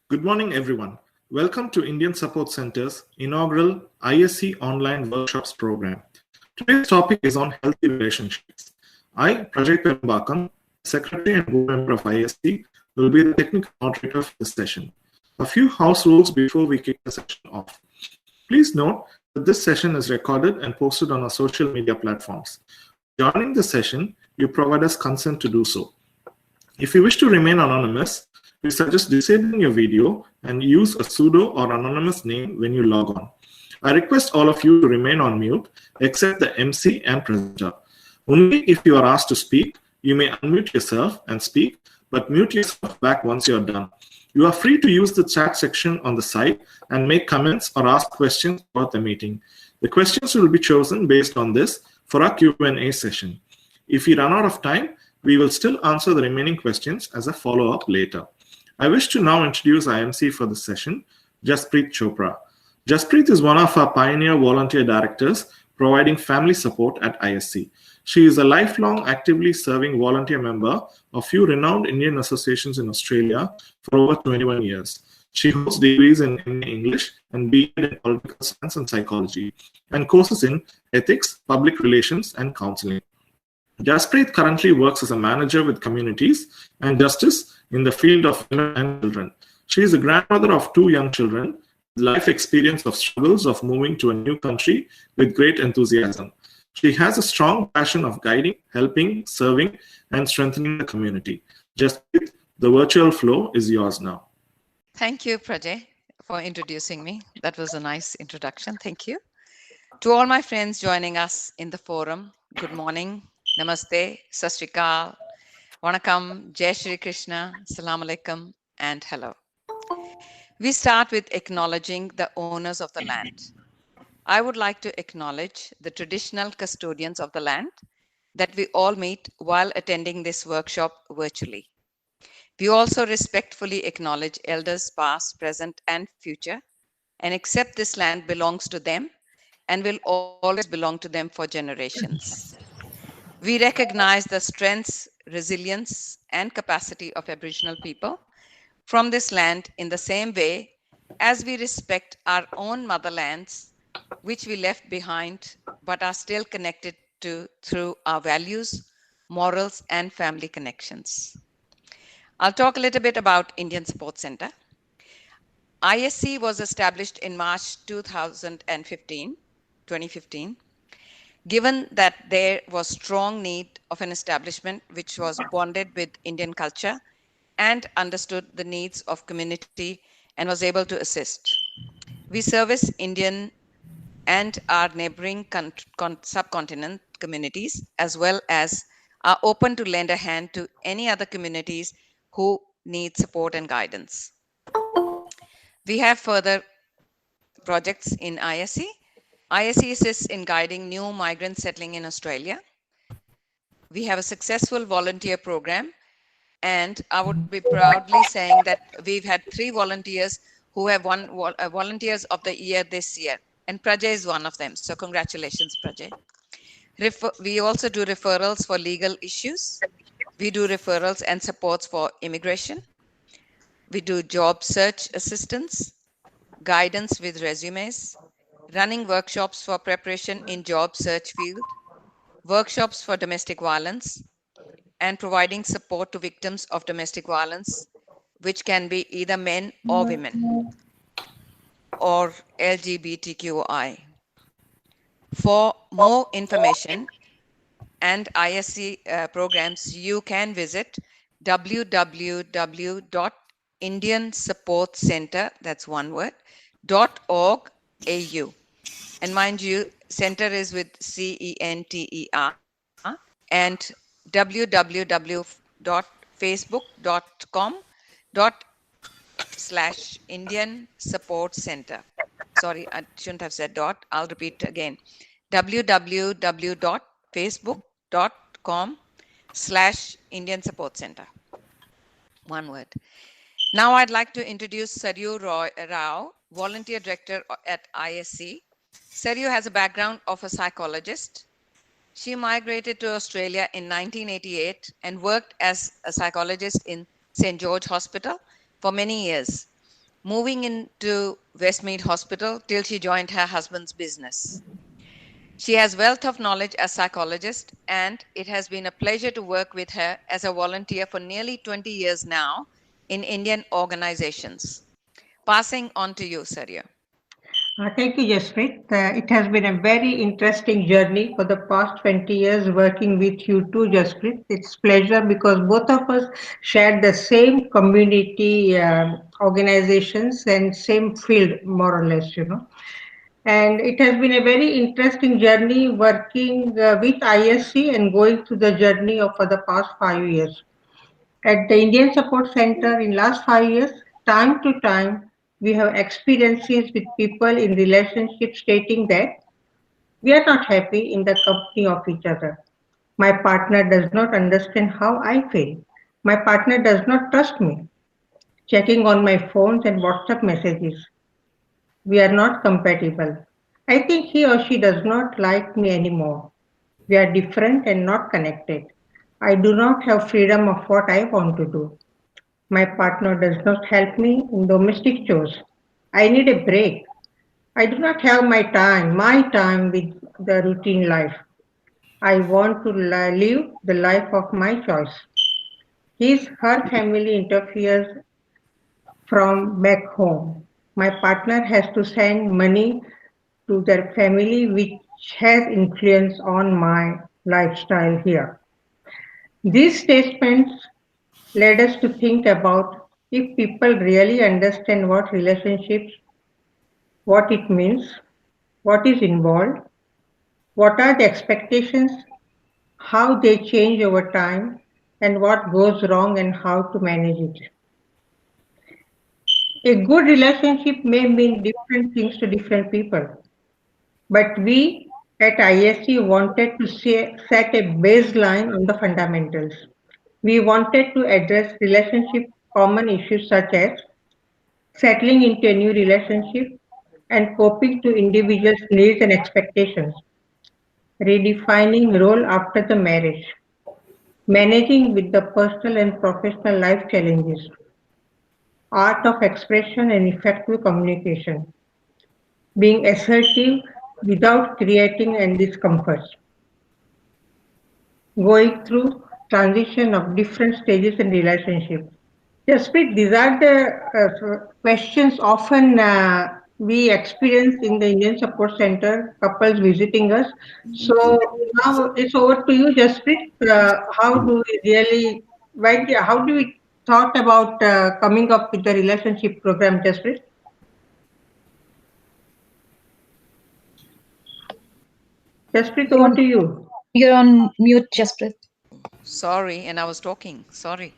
Good morning, everyone. Welcome to Indian Support Center's inaugural ISC Online Workshops program. Today's topic is on healthy relationships. I, Prajay Perambakam, Secretary and Board Member of ISC, will be the technical moderator for this session. A few house rules before we kick the session off. Please note that this session is recorded and posted on our social media platforms. While joining the session, you provide us consent to do so. If you wish to remain anonymous, we suggest disabling your video and use a pseudo or anonymous name when you log on. I request all of you to remain on mute except the MC and presenter. Only if you are asked to speak, you may unmute yourself and speak, but mute yourself back once you are done. You are free to use the chat section on the site and make comments or ask questions about the meeting. The questions will be chosen based on this for our Q&A session. If we run out of time, we will still answer the remaining questions as a follow-up later. I wish to now introduce IMC for this session, Jaspreet Chopra. Jaspreet is one of our pioneer volunteer directors providing family support at ISC. She is a lifelong actively serving volunteer member of few renowned Indian associations in Australia for over 21 years. She holds degrees in English and BEd in political science and psychology, and courses in ethics, public relations, and counseling. Jaspreet currently works as a manager with communities and justice in the field of women and children. She is a grandmother of 2 young children, with life experience of struggles of moving to a new country with great enthusiasm. She has a strong passion of guiding, helping, serving, and strengthening the community. Jaspreet, the virtual flow is yours now. Thank you, Prajay, for introducing me. That was a nice introduction. Thank you. To all my friends joining us in the forum, good morning, namaste, sat sri akal, Vanakkam, Jai Shri Krishna, Assalamu Alaikum, and hello. We start with acknowledging the owners of the land. I would like to acknowledge the traditional custodians of the land that we all meet while attending this workshop virtually. We also respectfully acknowledge elders past, present, and future, and accept this land belongs to them and will always belong to them for generations. We recognize the strengths, resilience, and capacity of Aboriginal people from this land in the same way as we respect our own motherlands, which we left behind but are still connected to through our values, morals, and family connections. I'll talk a little bit about Indian Support Center. ISC was established in March 2015. Given that there was strong need of an establishment which was bonded with Indian culture and understood the needs of community and was able to assist. We service Indian and our neighboring subcontinent communities, as well as are open to lend a hand to any other communities who need support and guidance. We have further projects in ISC. ISC assists in guiding new migrants settling in Australia. We have a successful volunteer program, and I would be proudly saying that we've had 3 volunteers who have won Volunteers of the Year this year, and Prajay is one of them. So congratulations, Prajay. We also do referrals for legal issues. We do referrals and supports for immigration. We do job search assistance, guidance with resumes, running workshops for preparation in job search field, workshops for domestic violence, and providing support to victims of domestic violence, which can be either men or women, or LGBTQI. For more information and ISC programs, you can visit www.indiansupportcenter, that's one word, .org.au. And mind you, center is with CENTER, and www.facebook.com/Indian Support Center. Sorry, I shouldn't have said dot. I'll repeat again. www.facebook.com/Indian Support Center. One word. Now I'd like to introduce Saryu Rao, Volunteer Director at ISC. Saryu has a background of a psychologist. She migrated to Australia in 1988 and worked as a psychologist in St. George Hospital for many years. moving into Westmead Hospital till she joined her husband's business. She has wealth of knowledge as psychologist, and it has been a pleasure to work with her as a volunteer for nearly 20 years now in Indian organizations. Passing on to you, Sarya. Thank you, Jaspreet. It has been a very interesting journey for the past 20 years working with you too, Jaspreet. It's pleasure because both of us shared the same community organizations and same field, more or less. And it has been a very interesting journey working with ISC and going through the journey of for the past 5 years. At the Indian Support Center in last 5 years, time to time, we have experiences with people in relationships stating that we are not happy in the company of each other. My partner does not understand how I feel. My partner does not trust me. Checking on my phones and WhatsApp messages. We are not compatible. I think he or she does not like me anymore. We are different and not connected. I do not have freedom of what I want to do. My partner does not help me in domestic chores. I need a break. I do not have my time with the routine life. I want to live the life of my choice. Her family interferes from back home. My partner has to send money to their family, which has influence on my lifestyle here. These statements led us to think about if people really understand what relationships, what it means, what is involved, what are the expectations, how they change over time, and what goes wrong and how to manage it. A good relationship may mean different things to different people, but we at ISC wanted to set a baseline on the fundamentals. We wanted to address relationship common issues such as settling into a new relationship and coping to individuals' needs and expectations, redefining role after the marriage, managing with the personal and professional life challenges, art of expression and effective communication, being assertive without creating any discomfort, going through transition of different stages in relationship. Jaspreet, these are the questions often we experience in the Indian Support Center, couples visiting us. So now it's over to you, Jaspreet. How do we really, how do we thought about coming up with the relationship program, Jaspreet? Jaspreet, You're over on, to you. you're on mute, Jasprit. Sorry, and I was talking. Sorry.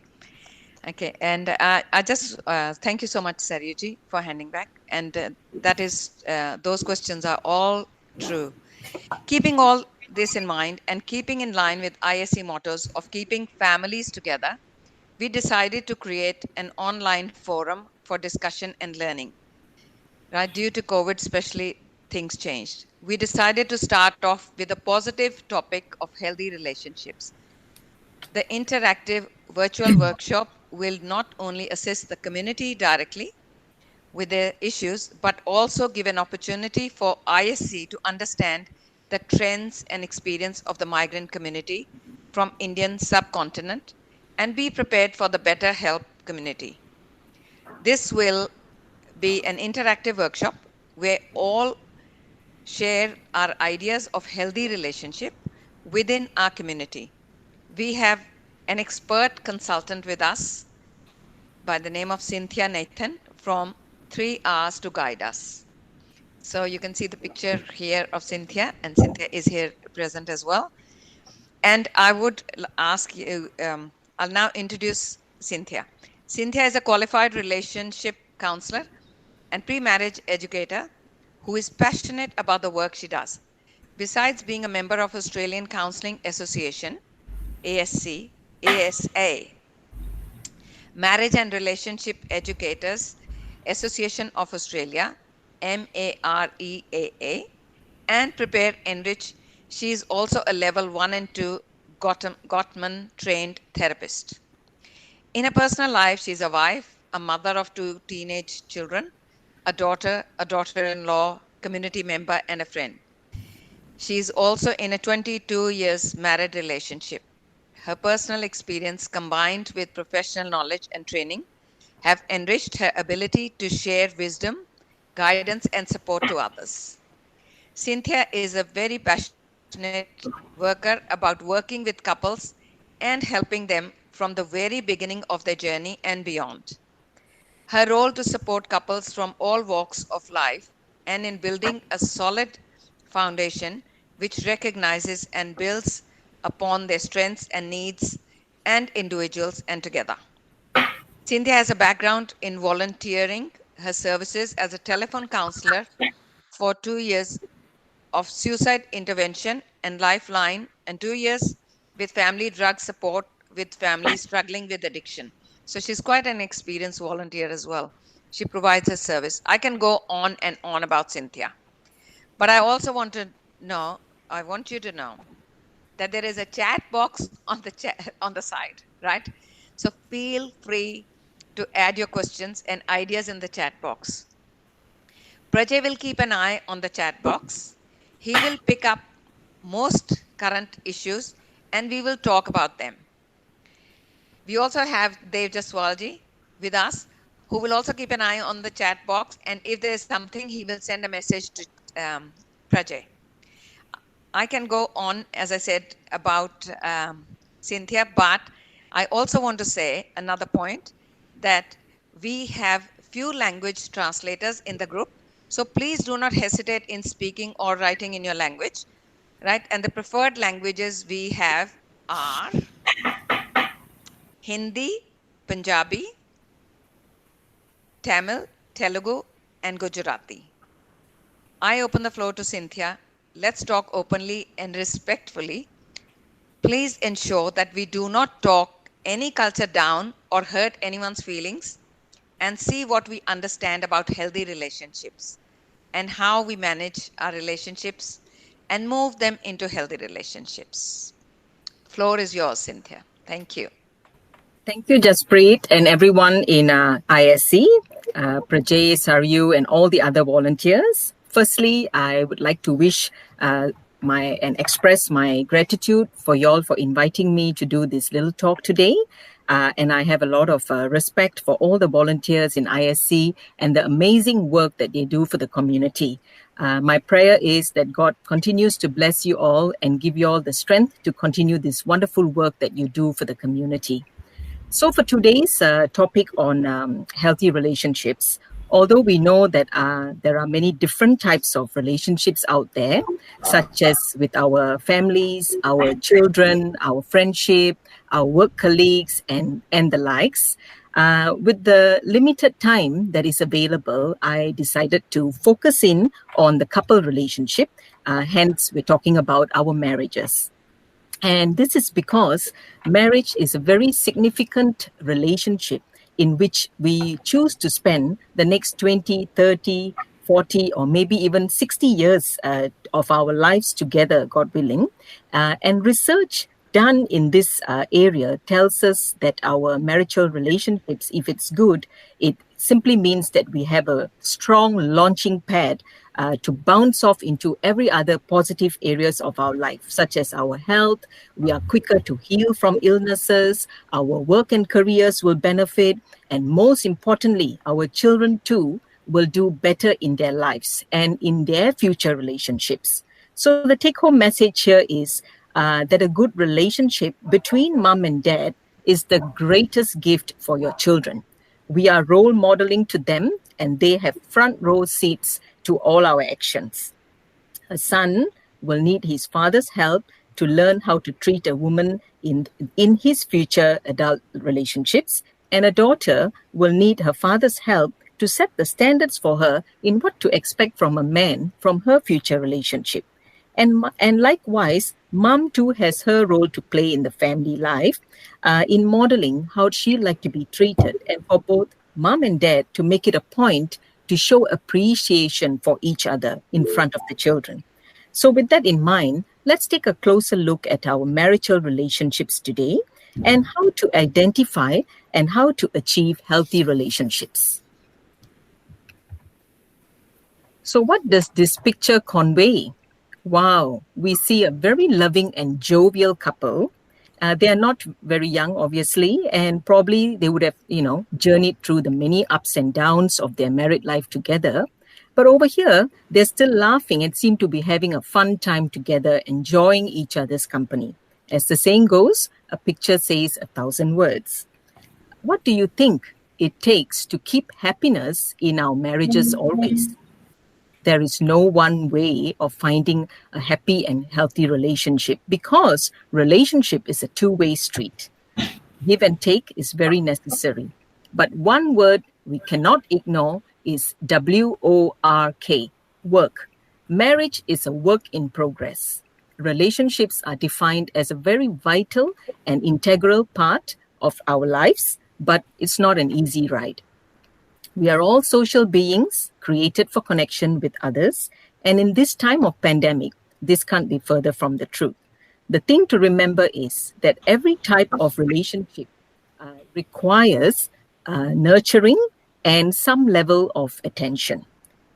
Okay, and I just thank you so much, Saryuji, for handing back. And that is, those questions are all true. Keeping all this in mind and keeping in line with ISC mottos of keeping families together, we decided to create an online forum for discussion and learning. Right, due to COVID, especially things changed. We decided to start off with a positive topic of healthy relationships. The interactive virtual workshop will not only assist the community directly with their issues, but also give an opportunity for ISC to understand the trends and experience of the migrant community from Indian subcontinent and be prepared for the better help community. This will be an interactive workshop where all share our ideas of healthy relationship within our community. We have an expert consultant with us by the name of Cynthia Nathan from 3 Hours to guide us. So you can see the picture here of Cynthia, and Cynthia is here present as well. And I would ask you, I'll now introduce Cynthia. Cynthia is a qualified relationship counselor and pre-marriage educator who is passionate about the work she does. Besides being a member of Australian Counselling Association, ASA, Marriage and Relationship Educators Association of Australia, MAREAA, and Prepare Enrich, she is also a level 1 and 2 Gottman trained therapist. In her personal life, she is a wife, a mother of 2 teenage children, a daughter, a daughter-in-law, community member, and a friend. She is also in a 22 years married relationship. Her personal experience combined with professional knowledge and training have enriched her ability to share wisdom, guidance, and support to others. Cynthia is a very passionate worker about working with couples and helping them from the very beginning of their journey and beyond. Her role to support couples from all walks of life and in building a solid foundation which recognizes and builds upon their strengths and needs and individuals and together. Cynthia has a background in volunteering her services as a telephone counselor for 2 years of suicide intervention and lifeline, and 2 years with family drug support with families struggling with addiction. So she's quite an experienced volunteer as well. She provides her service. I can go on and on about Cynthia, but I also want you to know that there is a chat box on the side, right? So feel free to add your questions and ideas in the chat box. Prajay will keep an eye on the chat box. He will pick up most current issues and we will talk about them. We also have Dev Jaswalji with us, who will also keep an eye on the chat box. And if there is something, he will send a message to Prajay. I can go on, as I said, about Cynthia, but I also want to say another point that we have few language translators in the group. So please do not hesitate in speaking or writing in your language, right? And the preferred languages we have are Hindi, Punjabi, Tamil, Telugu, and Gujarati. I open the floor to Cynthia. Let's talk openly and respectfully. Please ensure that we do not talk any culture down or hurt anyone's feelings, and see what we understand about healthy relationships and how we manage our relationships and move them into healthy relationships. Floor is yours, Cynthia. Thank you. Thank you, Jaspreet, and everyone in ISC, Prajay, Saryu, and all the other volunteers. Firstly, I would like to wish and express my gratitude for y'all for inviting me to do this little talk today. And I have a lot of respect for all the volunteers in ISC and the amazing work that they do for the community. My prayer is that God continues to bless you all and give you all the strength to continue this wonderful work that you do for the community. So for today's topic on healthy relationships, although we know that there are many different types of relationships out there, such as with our families, our children, our friendship, our work colleagues, and the likes, with the limited time that is available, I decided to focus in on the couple relationship. Hence, we're talking about our marriages. And this is because marriage is a very significant relationship in which we choose to spend the next 20, 30, 40, or maybe even 60 years of our lives together, God willing. And research done in this area tells us that our marital relationships, if it's good, it simply means that we have a strong launching pad to bounce off into every other positive areas of our life, such as our health. We are quicker to heal from illnesses. Our work and careers will benefit. And most importantly, our children too will do better in their lives and in their future relationships. So the take-home message here is that a good relationship between mom and dad is the greatest gift for your children. We are role modeling to them, and they have front row seats to all our actions. A son will need his father's help to learn how to treat a woman in his future adult relationships, and a daughter will need her father's help to set the standards for her in what to expect from a man from her future relationship. And likewise, mom too has her role to play in the family life in modeling how she'd like to be treated, and for both mom and dad to make it a point to show appreciation for each other in front of the children. So with that in mind, let's take a closer look at our marital relationships today and how to identify and how to achieve healthy relationships. So what does this picture convey? Wow, we see a very loving and jovial couple. They are not very young, obviously, and probably they would have, journeyed through the many ups and downs of their married life together. But over here, they're still laughing and seem to be having a fun time together, enjoying each other's company. As the saying goes, a picture says 1,000 words. What do you think it takes to keep happiness in our marriages always? There is no one way of finding a happy and healthy relationship, because relationship is a two-way street. Give and take is very necessary. But one word we cannot ignore is WORK, work. Marriage is a work in progress. Relationships are defined as a very vital and integral part of our lives, but it's not an easy ride. We are all social beings created for connection with others. And in this time of pandemic, this can't be further from the truth. The thing to remember is that every type of relationship requires nurturing and some level of attention.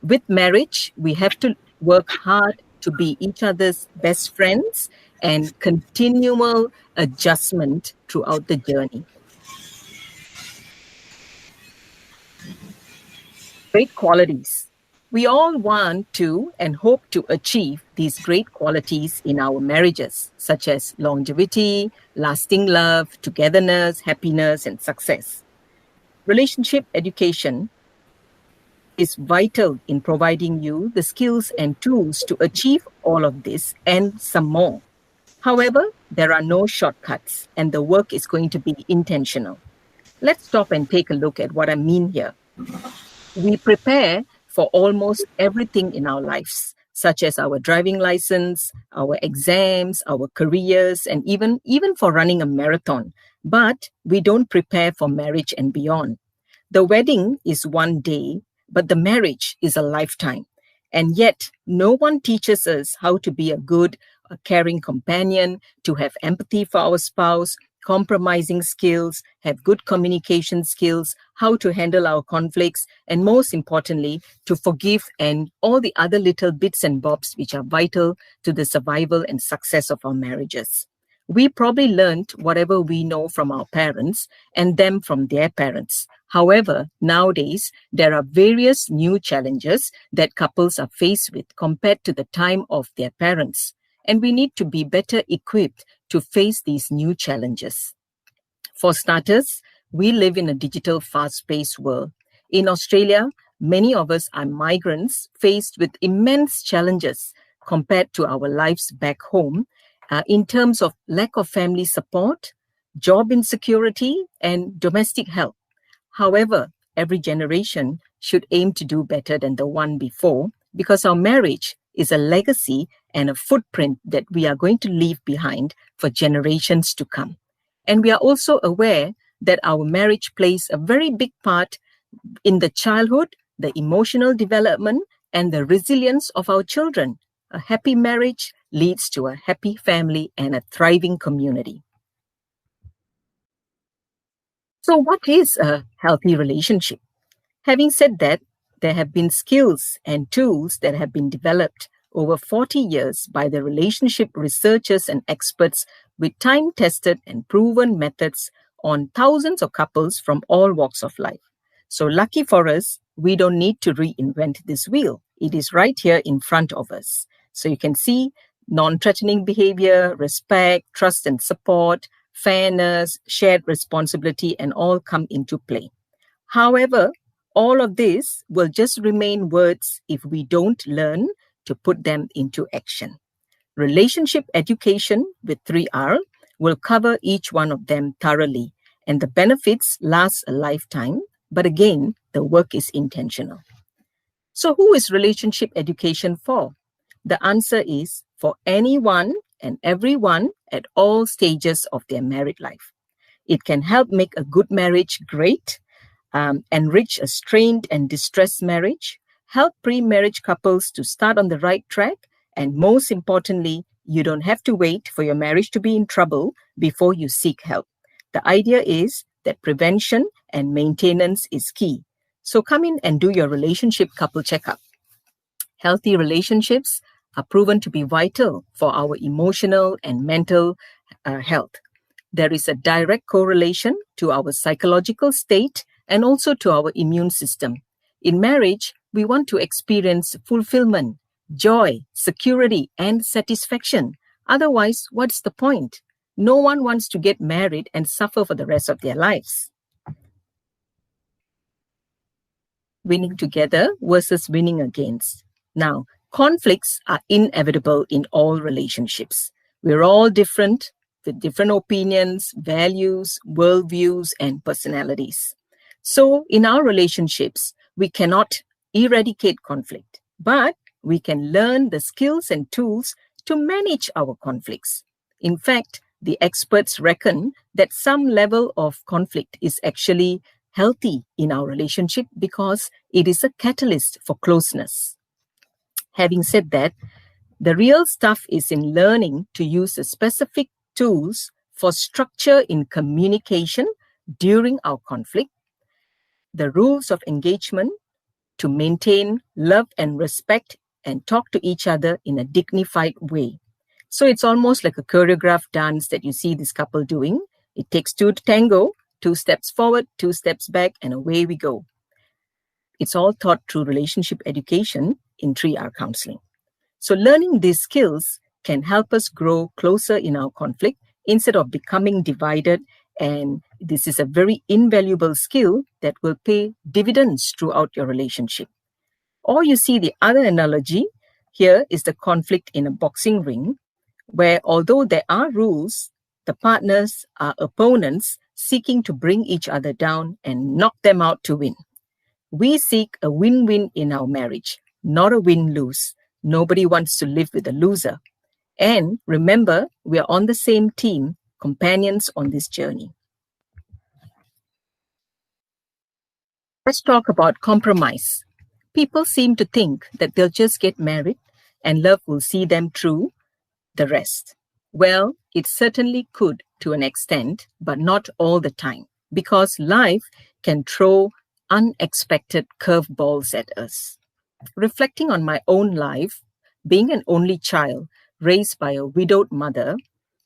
With marriage, we have to work hard to be each other's best friends and continual adjustment throughout the journey. Great qualities. We all want to and hope to achieve these great qualities in our marriages, such as longevity, lasting love, togetherness, happiness, and success. Relationship education is vital in providing you the skills and tools to achieve all of this and some more. However, there are no shortcuts, and the work is going to be intentional. Let's stop and take a look at what I mean here. We prepare for almost everything in our lives, such as our driving license, our exams, our careers, and even for running a marathon. But we don't prepare for marriage and beyond. The wedding is one day, but the marriage is a lifetime. And yet, no one teaches us how to be a good, caring companion, to have empathy for our spouse, compromising skills, have good communication skills, how to handle our conflicts, and most importantly, to forgive, and all the other little bits and bobs which are vital to the survival and success of our marriages. We probably learned whatever we know from our parents and them from their parents. However, nowadays, there are various new challenges that couples are faced with compared to the time of their parents. And we need to be better equipped to face these new challenges. For starters, we live in a digital, fast-paced world. In Australia, many of us are migrants faced with immense challenges compared to our lives back home in terms of lack of family support, job insecurity, and domestic help. However, every generation should aim to do better than the one before, because our marriage is a legacy and a footprint that we are going to leave behind for generations to come. And we are also aware that our marriage plays a very big part in the childhood, the emotional development, and the resilience of our children. A happy marriage leads to a happy family and a thriving community. So what is a healthy relationship? Having said that, there have been skills and tools that have been developed over 40 years by the relationship researchers and experts with time-tested and proven methods on thousands of couples from all walks of life. So lucky for us, we don't need to reinvent this wheel. It is right here in front of us. So you can see non-threatening behavior, respect, trust and support, fairness, shared responsibility, and all come into play. However, all of this will just remain words if we don't learn to put them into action. Relationship education with 3R will cover each one of them thoroughly, and the benefits last a lifetime. But again, the work is intentional. So who is relationship education for? The answer is for anyone and everyone at all stages of their married life. It can help make a good marriage great, enrich a strained and distressed marriage, help pre-marriage couples to start on the right track, and most importantly, you don't have to wait for your marriage to be in trouble before you seek help. The idea is that prevention and maintenance is key. So come in and do your relationship couple checkup. Healthy relationships are proven to be vital for our emotional and mental health. There is a direct correlation to our psychological state and also to our immune system. In marriage, we want to experience fulfillment, joy, security, and satisfaction. Otherwise, what's the point? No one wants to get married and suffer for the rest of their lives. Winning together versus winning against. Now, conflicts are inevitable in all relationships. We're all different with different opinions, values, worldviews, and personalities. So in our relationships, we cannot eradicate conflict, but we can learn the skills and tools to manage our conflicts. In fact, the experts reckon that some level of conflict is actually healthy in our relationship because it is a catalyst for closeness. Having said that, the real stuff is in learning to use the specific tools for structure in communication during our conflict, the rules of engagement to maintain love and respect and talk to each other in a dignified way. So it's almost like a choreographed dance that you see this couple doing. It takes two to tango, 2 steps forward, 2 steps back, and away we go. It's all taught through relationship education in 3R counseling. So learning these skills can help us grow closer in our conflict instead of becoming divided. And this is a very invaluable skill that will pay dividends throughout your relationship. Or you see the other analogy here is the conflict in a boxing ring, where although there are rules, the partners are opponents seeking to bring each other down and knock them out to win. We seek a win-win in our marriage, not a win-lose. Nobody wants to live with a loser. And remember, we are on the same team, companions on this journey. Let's talk about compromise. People seem to think that they'll just get married and love will see them through the rest. Well, it certainly could to an extent, but not all the time, because life can throw unexpected curveballs at us. Reflecting on my own life, being an only child raised by a widowed mother,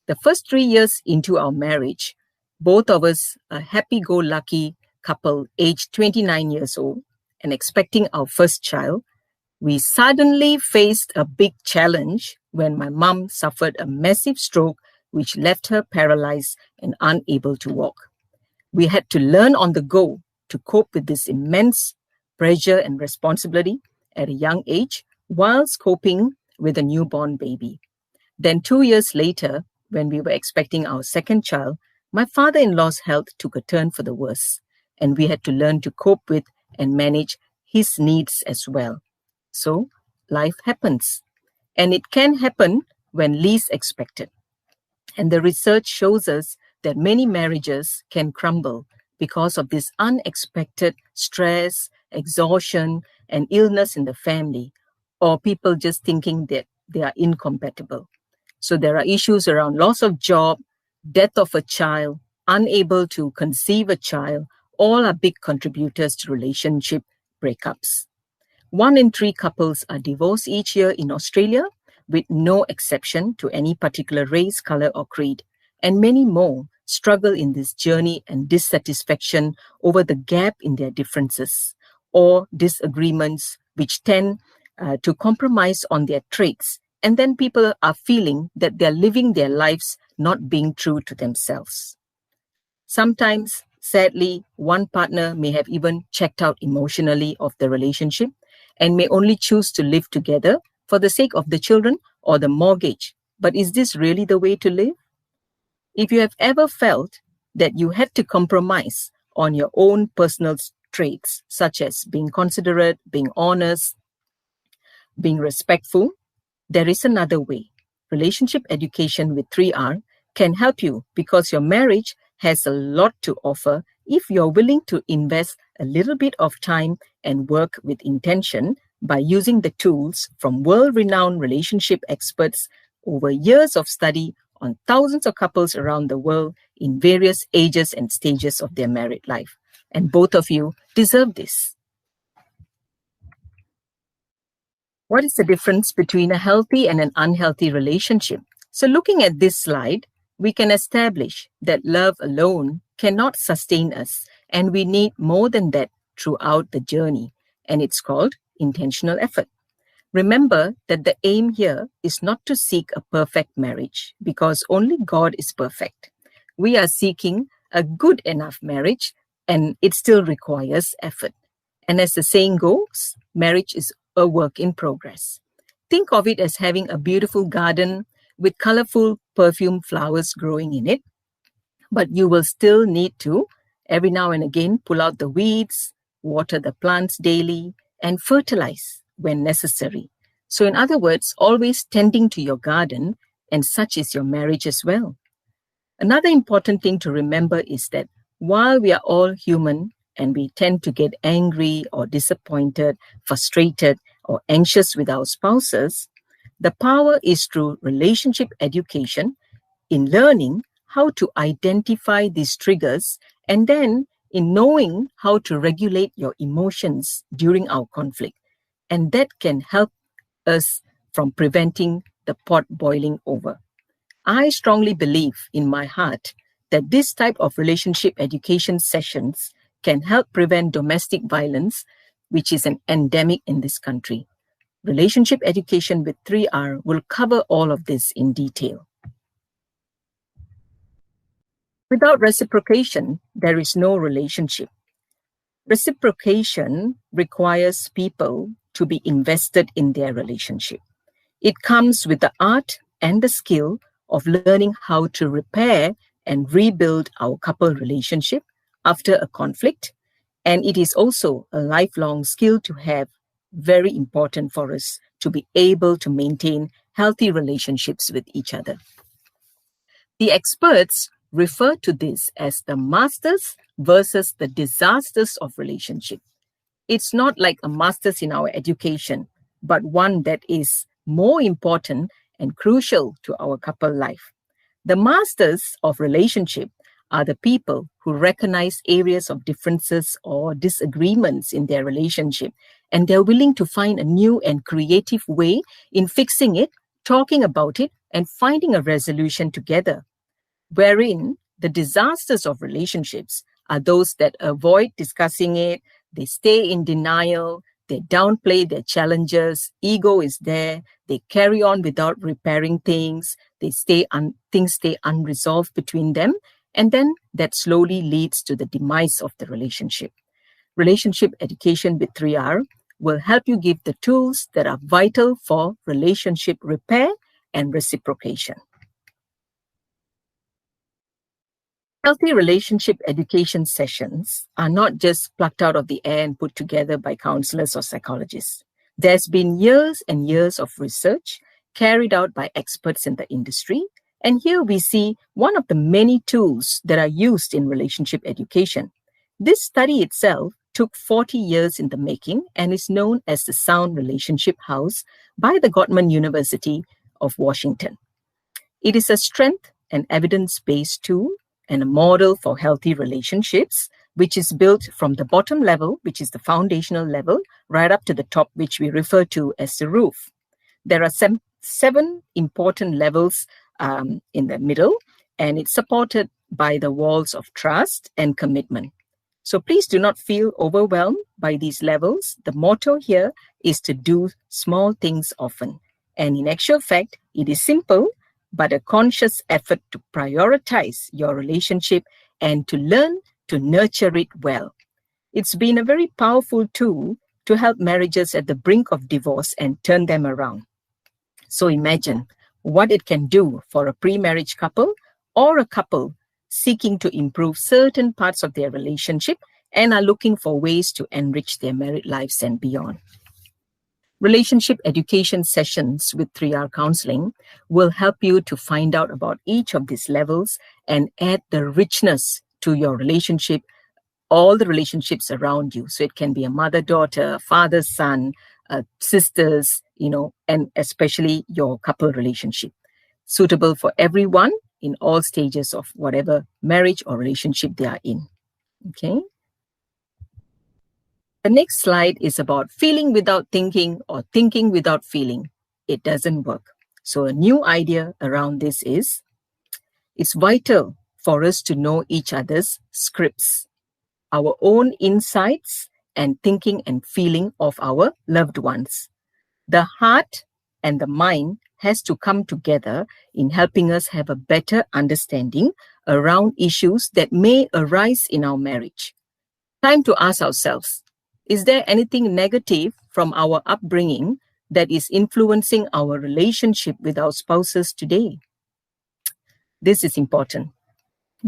the first 3 years into our marriage, both of us a happy-go-lucky couple aged 29 years old and expecting our first child, we suddenly faced a big challenge when my mom suffered a massive stroke which left her paralyzed and unable to walk. We had to learn on the go to cope with this immense pressure and responsibility at a young age whilst coping with a newborn baby. Then 2 years later, when we were expecting our second child, my father-in-law's health took a turn for the worse, and we had to learn to cope with and manage his needs as well. So life happens, and it can happen when least expected. And the research shows us that many marriages can crumble because of this unexpected stress, exhaustion, and illness in the family, or people just thinking that they are incompatible. So there are issues around loss of job, death of a child, unable to conceive a child, all are big contributors to relationship breakups. 1 in 3 couples are divorced each year in Australia, with no exception to any particular race, color, or creed. And many more struggle in this journey and dissatisfaction over the gap in their differences or disagreements, which tend to compromise on their traits. And then people are feeling that they're living their lives not being true to themselves. Sometimes, sadly, one partner may have even checked out emotionally of the relationship and may only choose to live together for the sake of the children or the mortgage. But is this really the way to live? If you have ever felt that you had to compromise on your own personal traits, such as being considerate, being honest, being respectful, there is another way. Relationship education with 3R can help you because your marriage has a lot to offer if you're willing to invest a little bit of time and work with intention by using the tools from world-renowned relationship experts over years of study on thousands of couples around the world in various ages and stages of their married life. And both of you deserve this. What is the difference between a healthy and an unhealthy relationship? So looking at this slide, we can establish that love alone cannot sustain us, and we need more than that throughout the journey, and it's called intentional effort. Remember that the aim here is not to seek a perfect marriage, because only God is perfect. We are seeking a good enough marriage, and it still requires effort. And as the saying goes, marriage is a work in progress. Think of it as having a beautiful garden with colorful perfume flowers growing in it, but you will still need to, every now and again, pull out the weeds, water the plants daily, and fertilize when necessary. So in other words, always tending to your garden, and such is your marriage as well. Another important thing to remember is that while we are all human and we tend to get angry or disappointed, frustrated, or anxious with our spouses, the power is through relationship education in learning how to identify these triggers, and then in knowing how to regulate your emotions during our conflict. And that can help us from preventing the pot boiling over. I strongly believe in my heart that this type of relationship education sessions can help prevent domestic violence, which is an endemic in this country. Relationship education with 3R will cover all of this in detail. Without reciprocation, there is no relationship. Reciprocation requires people to be invested in their relationship. It comes with the art and the skill of learning how to repair and rebuild our couple relationship after a conflict. And it is also a lifelong skill to have, very important for us to be able to maintain healthy relationships with each other. The experts refer to this as the masters versus the disasters of relationship. It's not like a master's in our education, but one that is more important and crucial to our couple life. The masters of relationship are the people who recognize areas of differences or disagreements in their relationship, and they're willing to find a new and creative way in fixing it, talking about it, and finding a resolution together. Wherein the disasters of relationships are those that avoid discussing it, they stay in denial, they downplay their challenges, ego is there, they carry on without repairing things, things stay unresolved between them, and then that slowly leads to the demise of the relationship. Relationship education with 3R will help you give the tools that are vital for relationship repair and reciprocation. Healthy relationship education sessions are not just plucked out of the air and put together by counselors or psychologists. There's been years and years of research carried out by experts in the industry, and here we see one of the many tools that are used in relationship education. This study itself took 40 years in the making and is known as the Sound Relationship House by the Gottman University of Washington. It is a strength and evidence-based tool and a model for healthy relationships, which is built from the bottom level, which is the foundational level, right up to the top, which we refer to as the roof. There are seven important levels in the middle, and it's supported by the walls of trust and commitment. So please do not feel overwhelmed by these levels. The motto here is to do small things often. And in actual fact, it is simple, but a conscious effort to prioritize your relationship and to learn to nurture it well. It's been a very powerful tool to help marriages at the brink of divorce and turn them around. So imagine what it can do for a pre-marriage couple or a couple seeking to improve certain parts of their relationship and are looking for ways to enrich their married lives and beyond. Relationship education sessions with 3R counseling will help you to find out about each of these levels and add the richness to your relationship, all the relationships around you. So it can be a mother-daughter, father-son, sisters, and especially your couple relationship. suitable for everyone in all stages of whatever marriage or relationship they are in. Okay. The next slide is about feeling without thinking or thinking without feeling. It doesn't work. So a new idea around this is, it's vital for us to know each other's scripts, our own insights and thinking and feeling of our loved ones. The heart and the mind has to come together in helping us have a better understanding around issues that may arise in our marriage. Time to ask ourselves, is there anything negative from our upbringing that is influencing our relationship with our spouses today? This is important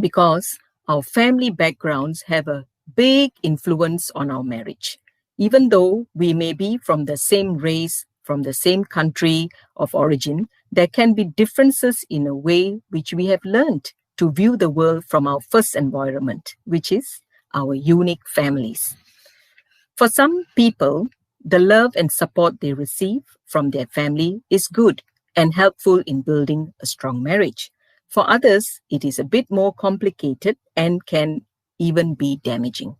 because our family backgrounds have a big influence on our marriage. Even though we may be from the same race, from the same country of origin, there can be differences in a way which we have learned to view the world from our first environment, which is our unique families. For some people, the love and support they receive from their family is good and helpful in building a strong marriage. For others, it is a bit more complicated and can even be damaging.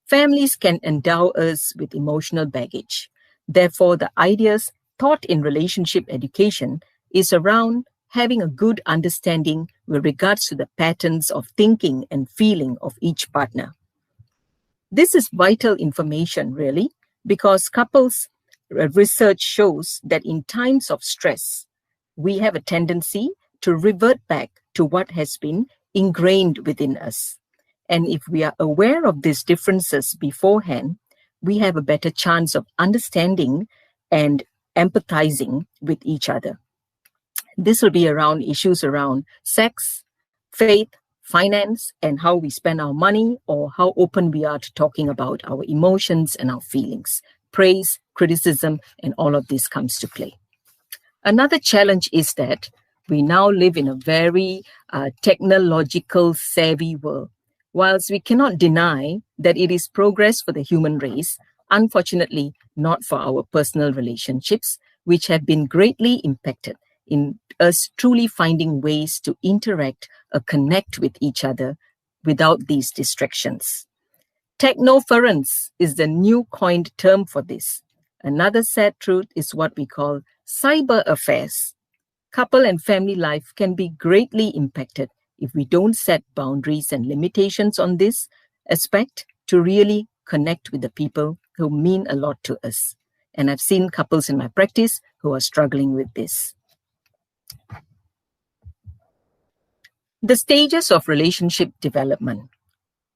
Families can endow us with emotional baggage. Therefore, the ideas taught in relationship education is around having a good understanding with regards to the patterns of thinking and feeling of each partner. This is vital information, really, because couples research shows that in times of stress, we have a tendency to revert back to what has been ingrained within us. And if we are aware of these differences beforehand, we have a better chance of understanding and empathizing with each other. This will be around issues around sex, faith, finance, and how we spend our money, or how open we are to talking about our emotions and our feelings. Praise, criticism, and all of this comes to play. Another challenge is that we now live in a very technological savvy world. Whilst we cannot deny that it is progress for the human race, unfortunately not for our personal relationships, which have been greatly impacted in us truly finding ways to interact or connect with each other without these distractions. Technoference is the new coined term for this. Another sad truth is what we call cyber affairs. Couple and family life can be greatly impacted if we don't set boundaries and limitations on this aspect to really connect with the people who mean a lot to us. And I've seen couples in my practice who are struggling with this. The stages of relationship development.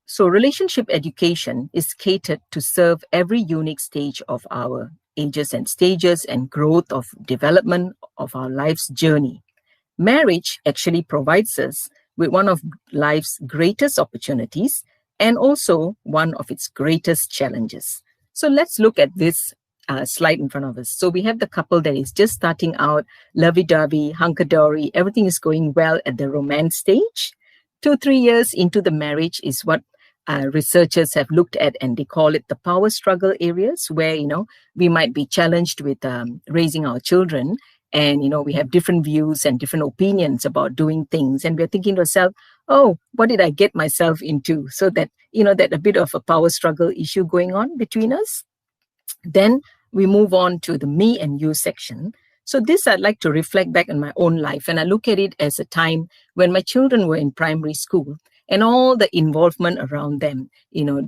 So relationship education is catered to serve every unique stage of our ages and stages and growth of development of our life's journey. Marriage actually provides us with one of life's greatest opportunities and also one of its greatest challenges. So let's look at this slide in front of us. So we have the couple that is just starting out, lovey-dovey, hunky-dory, everything is going well at the romance stage. 2-3 years into the marriage is what researchers have looked at, and they call it the power struggle areas, where, we might be challenged with raising our children, and, we have different views and different opinions about doing things. And we're thinking to ourselves, oh, what did I get myself into? So that, that a bit of a power struggle issue going on between us. Then we move on to the me and you section. So this I'd like to reflect back on my own life. And I look at it as a time when my children were in primary school and all the involvement around them,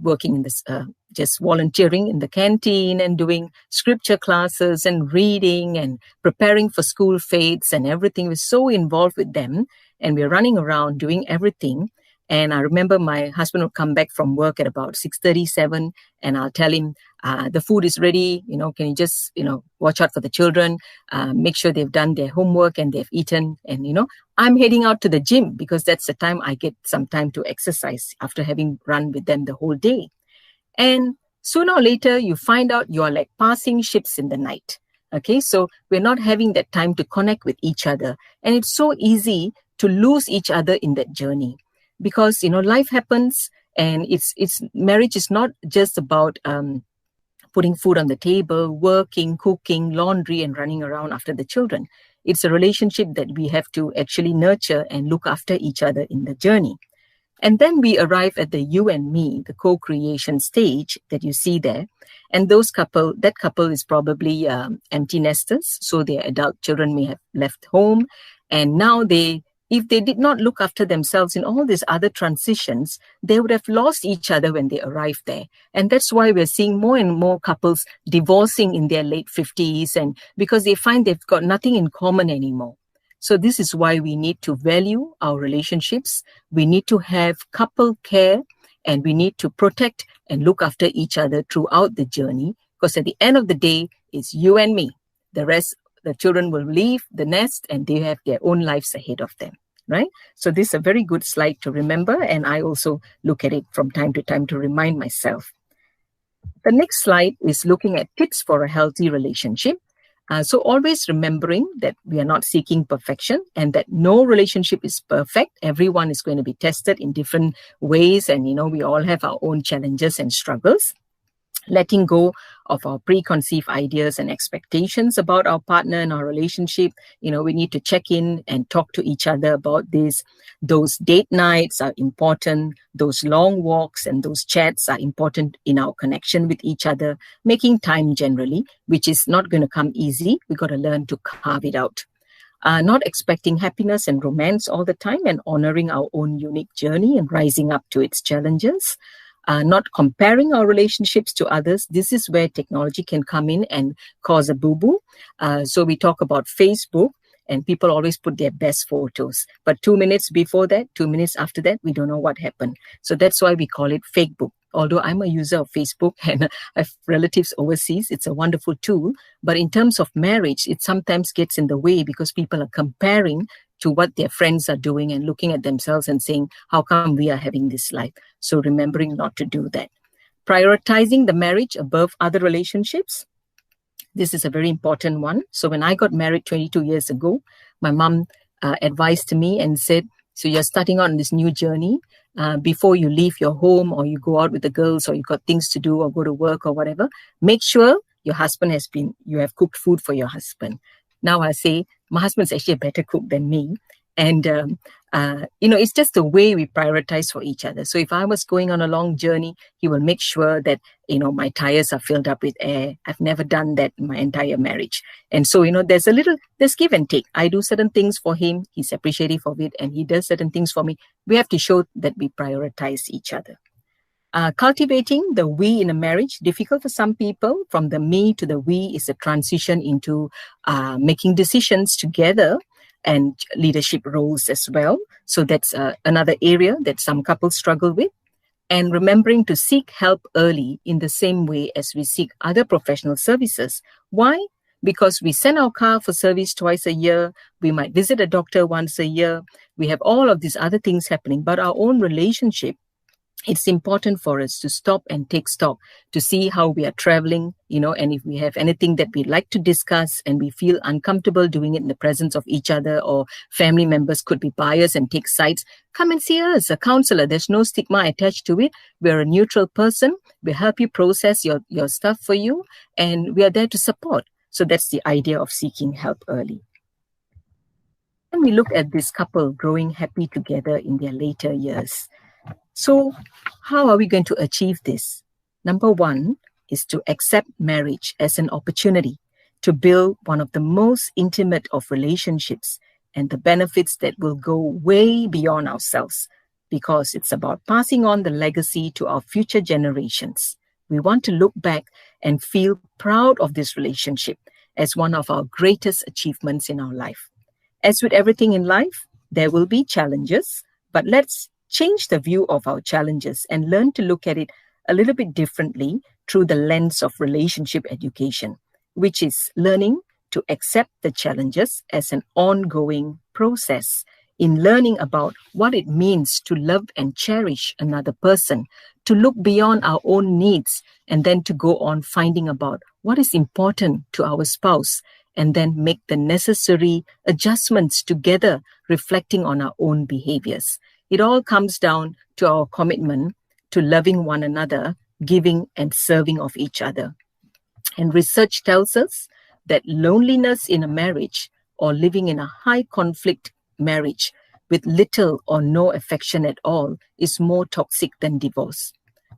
working in this, just volunteering in the canteen and doing scripture classes and reading and preparing for school fates and everything. Was so involved with them, and we're running around doing everything. And I remember my husband would come back from work at about 6:37, and I'll tell him, the food is ready, can you just, watch out for the children, make sure they've done their homework and they've eaten. And, I'm heading out to the gym because that's the time I get some time to exercise after having run with them the whole day. And sooner or later, you find out you are like passing ships in the night. Okay, so we're not having that time to connect with each other. And it's so easy to lose each other in that journey. Because, life happens, and it's marriage is not just about putting food on the table, working, cooking, laundry, and running around after the children. It's a relationship that we have to actually nurture and look after each other in the journey. And then we arrive at the you and me, the co-creation stage that you see there. And that couple is probably empty nesters. So their adult children may have left home. And now if they did not look after themselves in all these other transitions, they would have lost each other when they arrived there. And that's why we're seeing more and more couples divorcing in their late 50s, and because they find they've got nothing in common anymore. So this is why we need to value our relationships. We need to have couple care, and we need to protect and look after each other throughout the journey, because at the end of the day, it's you and me. The rest, the children will leave the nest and they have their own lives ahead of them, right? So this is a very good slide to remember, and I also look at it from time to time to remind myself. The next slide is looking at tips for a healthy relationship. So always remembering that we are not seeking perfection and that no relationship is perfect. Everyone is going to be tested in different ways, and we all have our own challenges and struggles. Letting go of our preconceived ideas and expectations about our partner and our relationship. We need to check in and talk to each other about this. Those date nights are important. Those long walks and those chats are important in our connection with each other. Making time generally, which is not going to come easy. We got to learn to carve it out. Not expecting happiness and romance all the time, and honoring our own unique journey and rising up to its challenges. Not comparing our relationships to others. This is where technology can come in and cause a boo-boo. So we talk about Facebook, and people always put their best photos. But 2 minutes before that, 2 minutes after that, we don't know what happened. So that's why we call it Fakebook. Although I'm a user of Facebook and I have relatives overseas, it's a wonderful tool. But in terms of marriage, it sometimes gets in the way because people are comparing to what their friends are doing and looking at themselves and saying, how come we are having this life? So remembering not to do that. Prioritizing the marriage above other relationships. This is a very important one. So when I got married 22 years ago, my mom advised me and said, so you're starting on this new journey. Before you leave your home or you go out with the girls or you got things to do or go to work or whatever, make sure your husband you have cooked food for your husband. Now I say, my husband's actually a better cook than me. And, it's just the way we prioritize for each other. So if I was going on a long journey, he will make sure that, my tires are filled up with air. I've never done that in my entire marriage. And so, there's give and take. I do certain things for him. He's appreciative of it. And he does certain things for me. We have to show that we prioritize each other. Cultivating the we in a marriage, difficult for some people. From the me to the we is a transition into making decisions together and leadership roles as well. So that's another area that some couples struggle with. And remembering to seek help early in the same way as we seek other professional services. Why? Because we send our car for service twice a year. We might visit a doctor once a year. We have all of these other things happening. But our own relationship, it's important for us to stop and take stock to see how we are traveling, and if we have anything that we'd like to discuss and we feel uncomfortable doing it in the presence of each other, or family members could be biased and take sides, come and see us, a counselor. There's no stigma attached to it. We're a neutral person. We help you process your stuff for you, and we are there to support. So that's the idea of seeking help early. And we look at this couple growing happy together in their later years. So how are we going to achieve this? Number one is to accept marriage as an opportunity to build one of the most intimate of relationships and the benefits that will go way beyond ourselves, because it's about passing on the legacy to our future generations. We want to look back and feel proud of this relationship as one of our greatest achievements in our life. As with everything in life, there will be challenges, but let's change the view of our challenges and learn to look at it a little bit differently through the lens of relationship education, which is learning to accept the challenges as an ongoing process in learning about what it means to love and cherish another person, to look beyond our own needs, and then to go on finding about what is important to our spouse, and then make the necessary adjustments together, reflecting on our own behaviors. It all comes down to our commitment to loving one another, giving and serving of each other. And research tells us that loneliness in a marriage or living in a high conflict marriage with little or no affection at all is more toxic than divorce.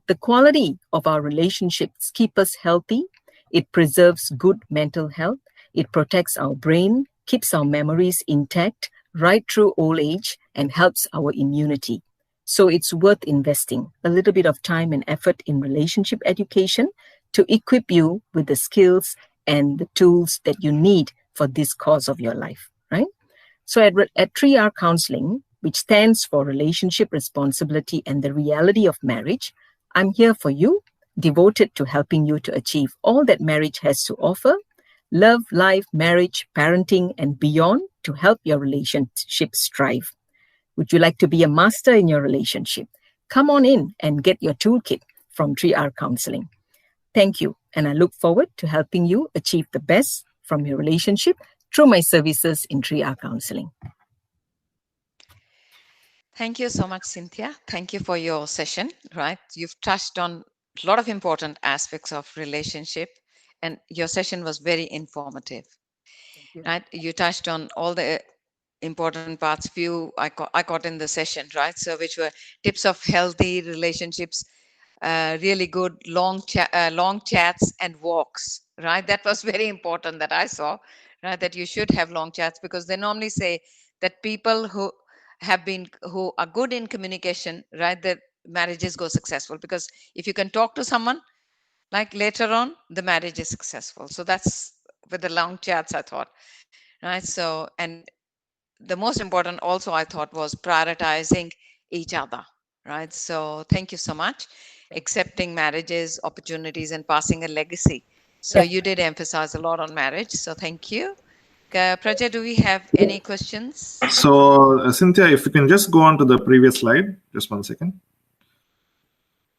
The quality of our relationships keep us healthy. It preserves good mental health. It protects our brain, keeps our memories intact right through old age, and helps our immunity. So it's worth investing a little bit of time and effort in relationship education to equip you with the skills and the tools that you need for this course of your life, right? So at 3R Counseling, which stands for Relationship Responsibility and the Reality of Marriage, I'm here for you, devoted to helping you to achieve all that marriage has to offer: love, life, marriage, parenting, and beyond, to help your relationships thrive. Would you like to be a master in your relationship? Come on in and get your toolkit from 3R Counseling. Thank you, and I look forward to helping you achieve the best from your relationship through my services in 3R Counseling. Thank you so much, Cynthia. Thank you for your session, right? You've touched on a lot of important aspects of relationship, and your session was very informative, right? You touched on all the important parts. Few I caught in the session, right? So which were tips of healthy relationships, really good long chats and walks, right? That was very important that I saw, right? That you should have long chats, because they normally say that people who are good in communication, right, their marriages go successful, because if you can talk to someone, like later on, the marriage is successful. So that's with the long chats, I thought, right? So, and the most important also I thought was prioritizing each other, right? So thank you so much. Accepting marriages, opportunities, and passing a legacy. So you did emphasize a lot on marriage. So thank you. Praja, do we have any questions? So, Cynthia, if you can just go on to the previous slide, just 1 second.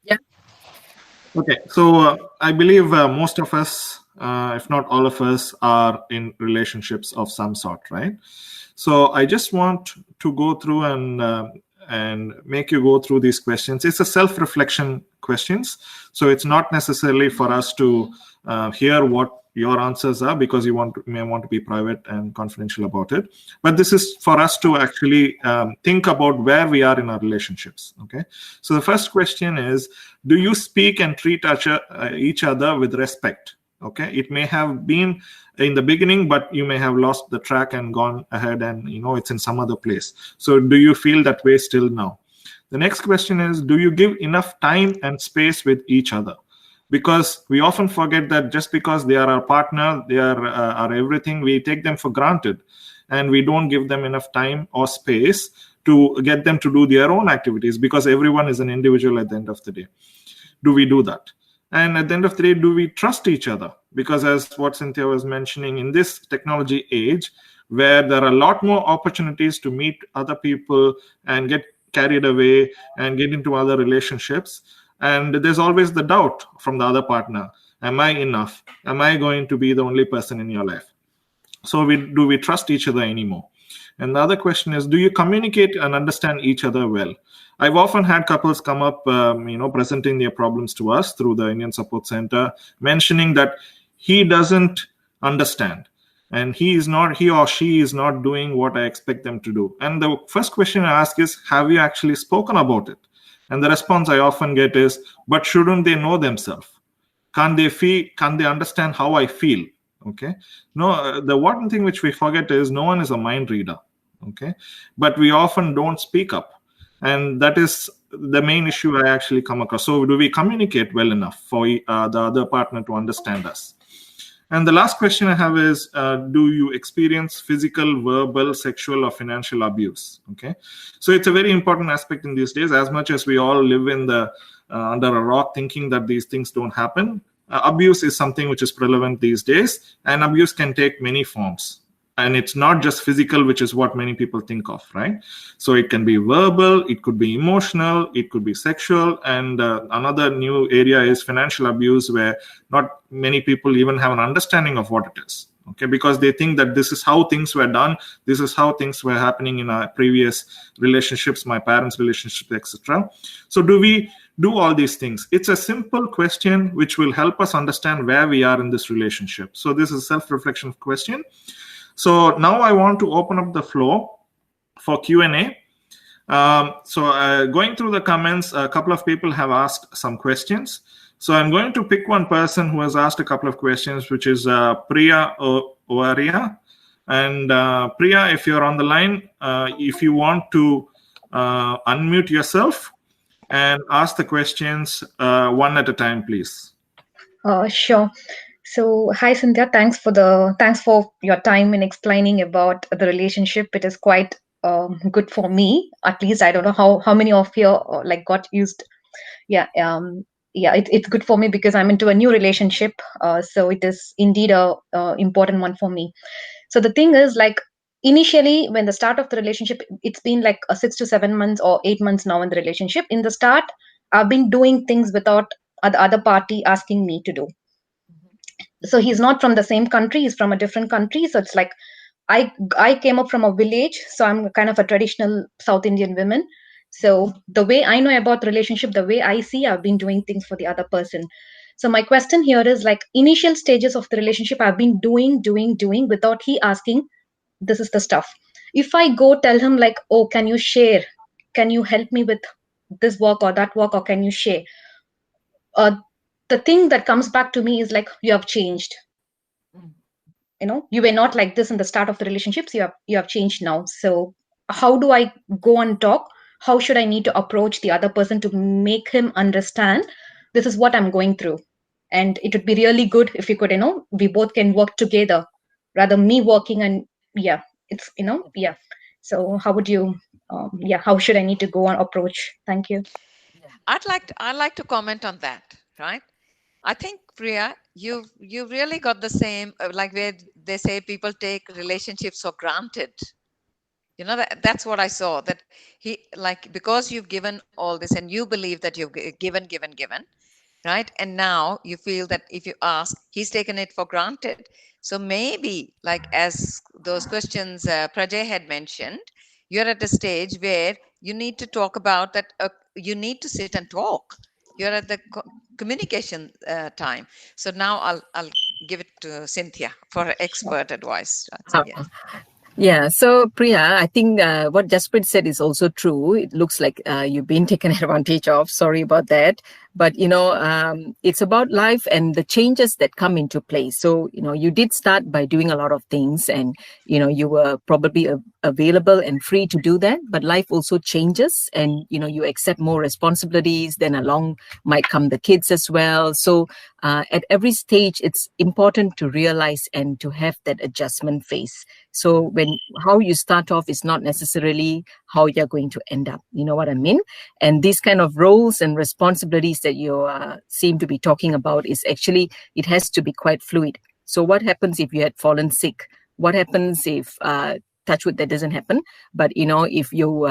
Yeah. Okay, so I believe most of us, if not all of us, are in relationships of some sort, right? So I just want to go through and make you go through these questions. It's a self-reflection questions, so it's not necessarily for us to hear what your answers are, because you may want to be private and confidential about it. But this is for us to actually think about where we are in our relationships. Okay. So the first question is: do you speak and treat each other with respect? Okay. It may have been in the beginning, but you may have lost the track and gone ahead, and it's in some other place. So do you feel that way still now? The next question is: do you give enough time and space with each other? Because we often forget that just because they are our partner, they are our everything, we take them for granted, and we don't give them enough time or space to get them to do their own activities, because everyone is an individual at the end of the day. Do we do that? And at the end of the day, do we trust each other? Because as what Cynthia was mentioning, in this technology age, where there are a lot more opportunities to meet other people and get carried away and get into other relationships, and there's always the doubt from the other partner: am I enough? Am I going to be the only person in your life? So do we trust each other anymore? And the other question is: do you communicate and understand each other well? I've often had couples come up, presenting their problems to us through the Indian Support Center, mentioning that he doesn't understand, and he or she is not doing what I expect them to do. And the first question I ask is: have you actually spoken about it? And the response I often get is: but shouldn't they know themselves? Can't they understand how I feel? Okay. No, the one thing which we forget is no one is a mind reader. Okay. But we often don't speak up. And that is the main issue I actually come across. So do we communicate well enough for the other partner to understand us? And the last question I have is: do you experience physical, verbal, sexual, or financial abuse? Okay. So it's a very important aspect in these days. As much as we all live in under a rock thinking that these things don't happen, abuse is something which is prevalent these days, and abuse can take many forms. And it's not just physical, which is what many people think of, right? So it can be verbal, it could be emotional, it could be sexual. And another new area is financial abuse, where not many people even have an understanding of what it is. Okay, because they think that this is how things were done, this is how things were happening in our previous relationships, my parents' relationships, etc. So do we do all these things. It's a simple question which will help us understand where we are in this relationship. So this is a self-reflection question. So now I want to open up the floor for Q&A. Going through the comments, a couple of people have asked some questions. So I'm going to pick one person who has asked a couple of questions, which is Priya Ovaria. And Priya, if you're on the line, if you want to unmute yourself and ask the questions one at a time, please. Sure. So, hi Cynthia, thanks for your time in explaining about the relationship. It is quite good for me. At least I don't know how many of you like got used. Yeah, it's good for me because I'm into a new relationship. So it is indeed a important one for me. So the thing is, like, initially when the start of the relationship, it's been like 6 to 7 months or 8 months now in the relationship. In the start, I've been doing things without the other party asking me to do. So he's not from the same country, he's from a different country. So it's like I came up from a village, so I'm kind of a traditional South Indian woman. So the way I know about relationship, the way I see, I've been doing things for the other person. So my question here is, like, initial stages of the relationship, I've been doing without he asking, this is the stuff. If I go tell him like, oh, can you share? Can you help me with this work or that work, or can you share? The thing that comes back to me is like, you have changed. You were not like this in the start of the relationships. You have changed now. So how do I go and talk? How should I need to approach the other person to make him understand this is what I'm going through? And it would be really good if we could, we both can work together rather me working and it's, So how would you, how should I need to go and approach? Thank you. I'd like to comment on that, right? I think, Priya, you really got the same, like where they say people take relationships for granted. That's what I saw, that he, like, because you've given all this and you believe that you've given, right? And now you feel that if you ask, he's taken it for granted. So maybe, like, as those questions Prajay had mentioned, you're at a stage where you need to talk about that. You need to sit and talk. You're at the communication time. So now I'll give it to Cynthia for expert advice. Yeah, so Priya, I think what Jasprit said is also true. It looks like you've been taken advantage of. Sorry about that. But, it's about life and the changes that come into place. So, you did start by doing a lot of things and, you were probably available and free to do that. But life also changes and, you accept more responsibilities. Then along might come the kids as well. So at every stage, it's important to realize and to have that adjustment phase. So how you start off is not necessarily how you're going to end up. You know what I mean? And these kind of roles and responsibilities that you seem to be talking about is actually, it has to be quite fluid. So what happens if you had fallen sick? What happens if, touch wood, that doesn't happen, but if you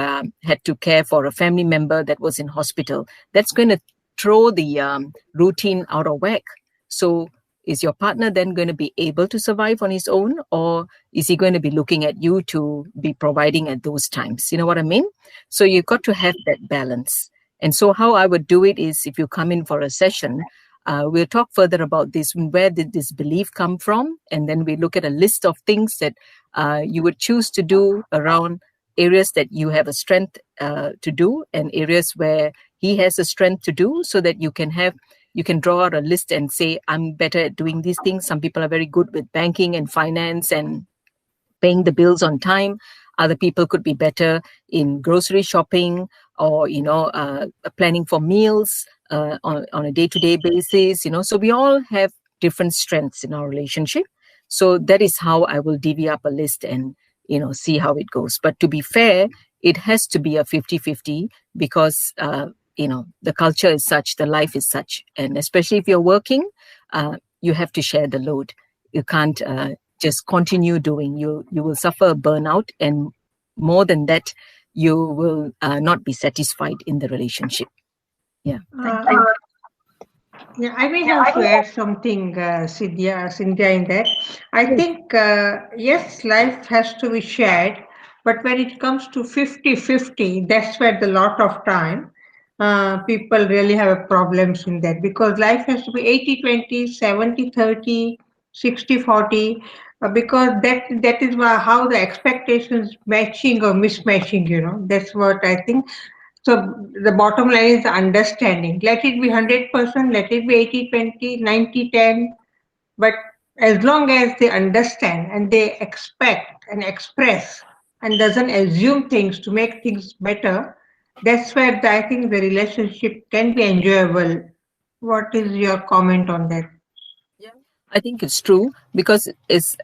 had to care for a family member that was in hospital, that's going to throw the routine out of whack. So is your partner then going to be able to survive on his own, or is he going to be looking at you to be providing at those times? You know what I mean? So you've got to have that balance. And so how I would do it is, if you come in for a session, we'll talk further about this. Where did this belief come from? And then we look at a list of things that you would choose to do around areas that you have a strength to do and areas where he has a strength to do, so that you can draw out a list and say, I'm better at doing these things. Some people are very good with banking and finance and paying the bills on time. Other people could be better in grocery shopping or, planning for meals on a day-to-day basis, So we all have different strengths in our relationship. So that is how I will divvy up a list and, see how it goes. But to be fair, it has to be a 50-50 because, the culture is such, the life is such. And especially if you're working, you have to share the load. You can't just continue doing. You will suffer a burnout, and more than that, you will not be satisfied in the relationship. Yeah. Yeah, I may have to add something, Cynthia, in that. I think, yes, life has to be shared, but when it comes to 50-50, that's where the lot of time. people really have problems in that, because life has to be 80-20, 70-30, 60-40, because that is how the expectations matching or mismatching, that's what I think. So the bottom line is understanding. Let it be 100%, let it be 80-20, 90-10, but as long as they understand and they expect and express and doesn't assume things to make things better, that's where I think the relationship can be enjoyable. What is your comment on that? Yeah, I think it's true because it's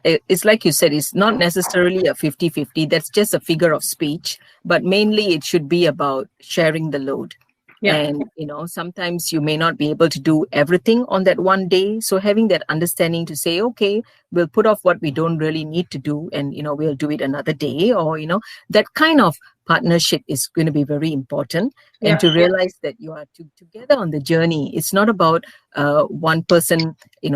like you said, it's not necessarily a 50-50. That's just a figure of speech, but mainly it should be about sharing the load. Yeah. And sometimes you may not be able to do everything on that one day, so having that understanding to say, okay, we'll put off what we don't really need to do, and we'll do it another day, or that kind of partnership is going to be very important. And Yeah. to realize that you are together on the journey. It's not about one person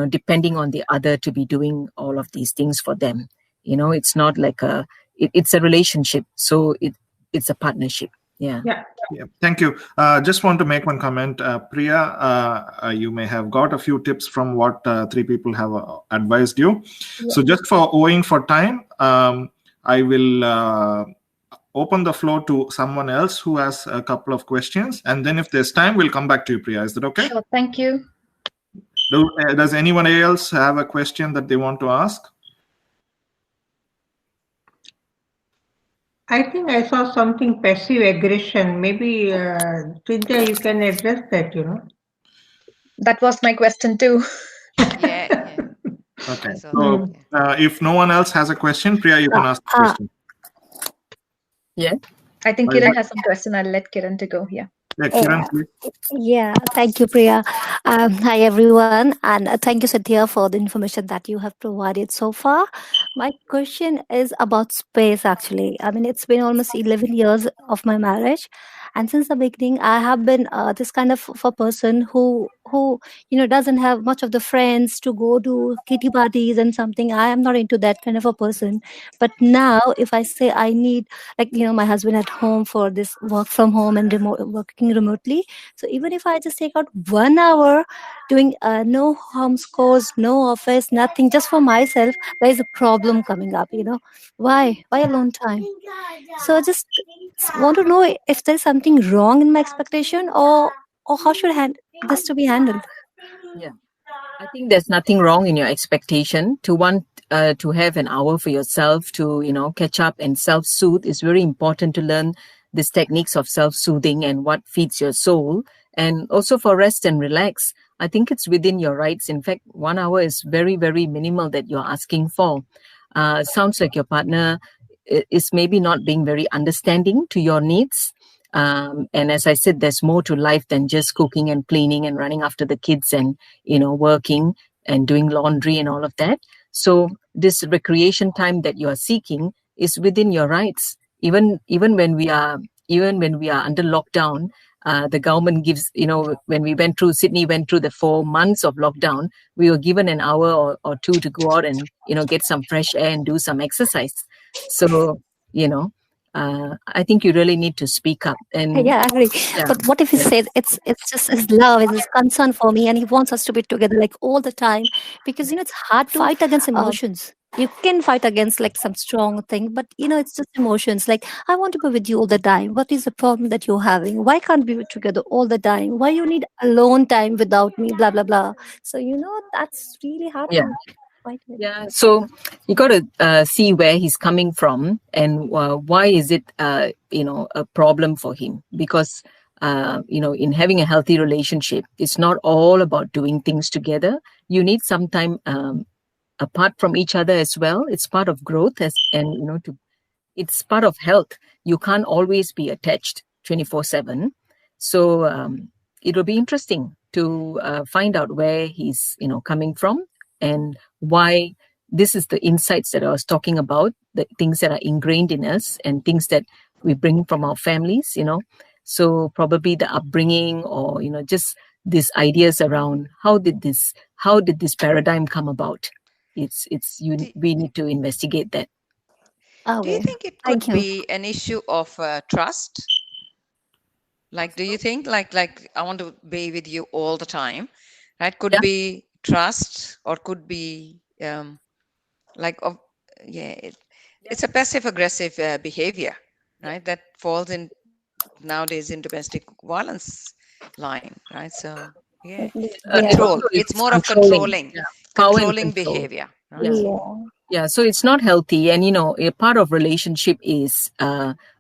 depending on the other to be doing all of these things for them. It's not like it's a relationship, so it's a partnership. Yeah. Yeah. Yeah, thank you. Just want to make one comment. Priya, you may have got a few tips from what three people have advised you. Yeah. So just for owing for time, I will open the floor to someone else who has a couple of questions. And then if there's time, we'll come back to you, Priya. Is that okay? Sure. Thank you. Does anyone else have a question that they want to ask? I think I saw something passive aggression. Maybe, Cynthia, you can address that, That was my question too. Yeah. Okay. I saw So that. if no one else has a question, Priya, you can ask the question. Yeah. I think Or is Kiran that- has some question. I'll let Kiran to go. Yeah. Yeah, Kiran, please. Yeah, thank you, Priya. Hi, everyone, and thank you, Satya, for the information that you have provided so far. My question is about space, actually. I mean, it's been almost 11 years of my marriage, and since the beginning, I have been this kind of a person who doesn't have much of the friends to go to kitty parties and something. I am not into that kind of a person. But now, if I say I need, like, my husband at home for this work from home and working remotely, so even if I just take out 1 hour doing no home scores, no office, nothing, just for myself, there is a problem coming up. Why alone time? So I just want to know if there's something wrong in my expectation, or how should this to be handled. Yeah. I think there's nothing wrong in your expectation to want to have an hour for yourself to, catch up and self-soothe. Is very important to learn these techniques of self-soothing and what feeds your soul. And also for rest and relax, I think it's within your rights. In fact, 1 hour is very, very minimal that you're asking for. Sounds like your partner is maybe not being very understanding to your needs. And as I said, there's more to life than just cooking and cleaning and running after the kids and, working and doing laundry and all of that. So this recreation time that you are seeking is within your rights. Even when we are under lockdown, the government gives, when we went through, Sydney went through the 4 months of lockdown, we were given an hour or two to go out and, get some fresh air and do some exercise. So, I think you really need to speak up. And Yeah, I agree. yeah, But what if he says it's just his love, it's his concern for me, and he wants us to be together like all the time? Because it's hard to fight against emotions. You can fight against like some strong thing, but it's just emotions. Like, I want to be with you all the time. What is the problem that you're having? Why can't we be together all the time? Why you need alone time without me? Blah blah blah. So that's really hard yeah. to fight with. Yeah, so you got to see where he's coming from and why is it, a problem for him? Because, in having a healthy relationship, it's not all about doing things together. You need some time apart from each other as well. It's part of growth it's part of health. You can't always be attached 24/7. So it'll be interesting to find out where he's, coming from and why. This is the insights that I was talking about, the things that are ingrained in us and things that we bring from our families, So probably the upbringing or, just these ideas around how did this paradigm come about? We need to investigate that. Do you Okay. think it Thank could you. be an issue of trust? Like, do you think like I want to be with you all the time, right? Could Yeah. be trust, or could be like yeah, it's a passive aggressive behavior, right? That falls in nowadays in domestic violence line, right? So yeah, And Yeah. control. also It's it's more of controlling. controlling, Yeah. Power and controlling control. behavior, right? Yeah. Yeah. Yeah, so it's not healthy. And, a part of relationship is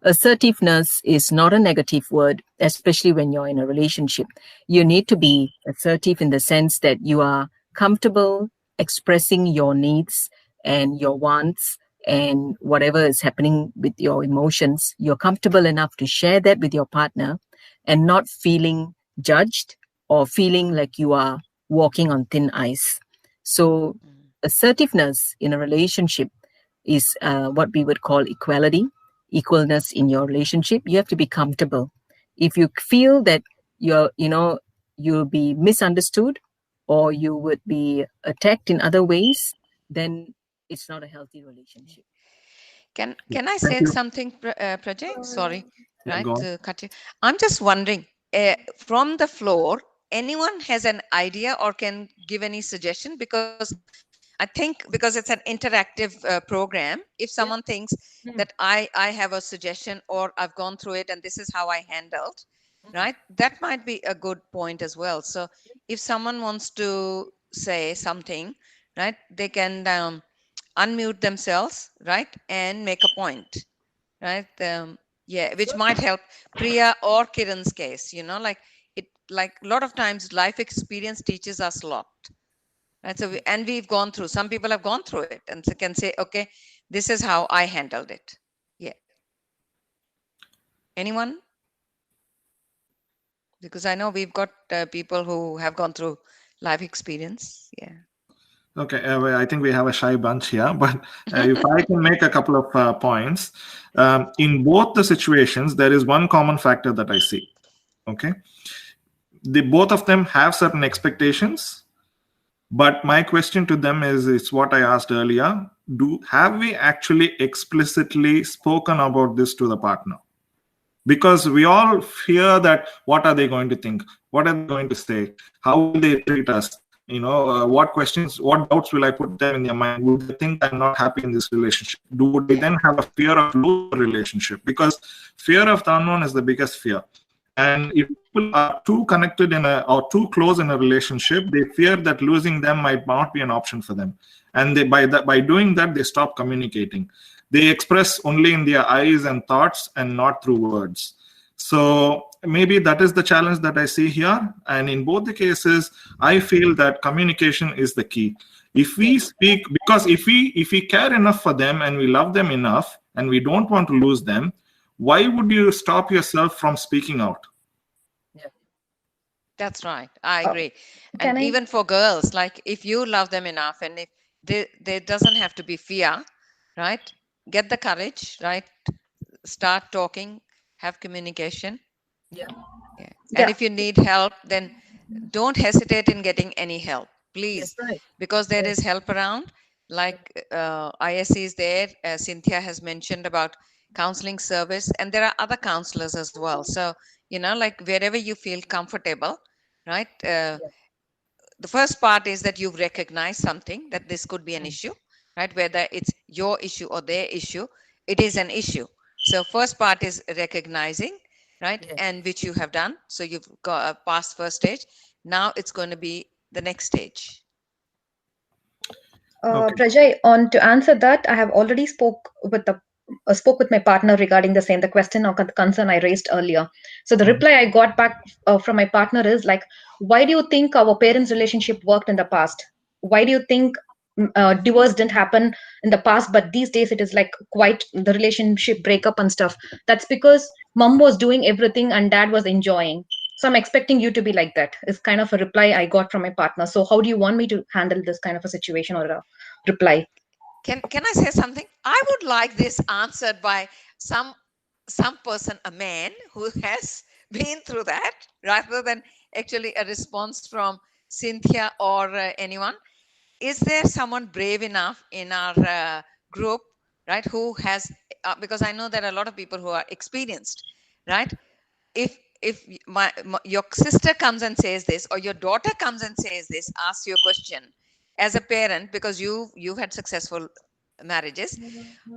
assertiveness is not a negative word, especially when you're in a relationship. You need to be assertive in the sense that you are comfortable expressing your needs and your wants and whatever is happening with your emotions. You're comfortable enough to share that with your partner and not feeling judged or feeling like you are walking on thin ice. So assertiveness in a relationship is what we would call equality, equalness in your relationship. You have to be comfortable. If you feel that you'll be misunderstood or you would be attacked in other ways, then it's not a healthy relationship. Can I Thank say you. something, Prajay? Sorry, Yeah, right, go on. to cut you. I'm just wondering, from the floor, anyone has an idea or can give any suggestion? Because I think because it's an interactive program, if someone thinks that I have a suggestion or I've gone through it and this is how I handled, right? That might be a good point as well. So if someone wants to say something, right, they can unmute themselves, right, and make a point, right? Yeah, which might help Priya or Kiran's case. Like it, like a lot of times, life experience teaches us a lot, right? So, and we've gone through. Some people have gone through it, and so can say, okay, this is how I handled it. Yeah. Anyone? Because I know we've got people who have gone through life experience. Yeah. Okay, well, I think we have a shy bunch here, but if I can make a couple of points, in both the situations, there is one common factor that I see. Okay, both of them have certain expectations, but my question to them is, it's what I asked earlier: have we actually explicitly spoken about this to the partner? Because we all fear that what are they going to think, what are they going to say, how will they treat us, what questions, what doubts will I put them in their mind, would they think I'm not happy in this relationship, would they then have a fear of losing the relationship? Because fear of the unknown is the biggest fear. And if people are too connected or too close in a relationship, they fear that losing them might not be an option for them, and by doing that they stop communicating. They express only in their eyes and thoughts and not through words. So maybe that is the challenge that I see here. And in both the cases, I feel that communication is the key. If we speak, because if we care enough for them and we love them enough and we don't want to lose them, why would you stop yourself from speaking out? That's right. I agree. Can And I? even for girls, like if you love them enough and if there doesn't have to be fear, right? Get the courage, right? Start talking, have communication. Yeah. Yeah. Yeah. And if you need help, then don't hesitate in getting any help, please, That's right. because there is help around. Like ISC is there. Cynthia has mentioned about counseling service, and there are other counselors as well. So, like wherever you feel comfortable, right? The first part is that you've recognized something, that this could be an issue, right? Whether it's your issue or their issue, it is an issue. So first part is recognizing, right? Yes. And which you have done. So you've got past first stage. Now it's going to be the next stage. Okay. Prajay, on to answer that, I have already spoke with my partner regarding the same, the question or the concern I raised earlier. So the reply I got back from my partner is like, why do you think our parents' relationship worked in the past? Why do you think divorce didn't happen in the past, but these days it is like quite the relationship breakup and stuff? That's because mom was doing everything and dad was enjoying. So I'm expecting you to be like that, is kind of a reply I got from my partner. So how do you want me to handle this kind of a situation or a reply? Can I say something? I would like this answered by some person, a man who has been through that, rather than actually a response from Cynthia or anyone. Is there someone brave enough in our group, right, who has, because I know there are a lot of people who are experienced, right? If if your sister comes and says this, or your daughter comes and says this, asks you a question as a parent, because you've had successful marriages,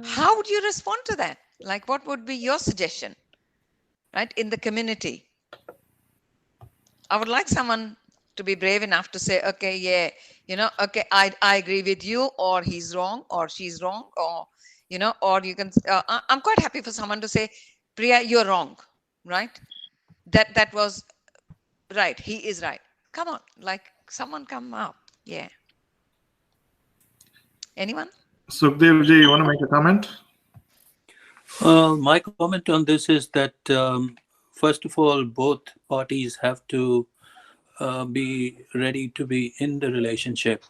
how would you respond to that? Like, what would be your suggestion, right, in the community? I would like someone to be brave enough to say, okay, yeah, okay, I agree with you, or he's wrong, or she's wrong, or, or you can, I'm quite happy for someone to say, Priya, you're wrong, right? That was right. He is right. Come on, like, someone come up. Yeah. Anyone? Sukhdev ji, you want to make a comment? My comment on this is that, first of all, both parties have to be ready to be in the relationship.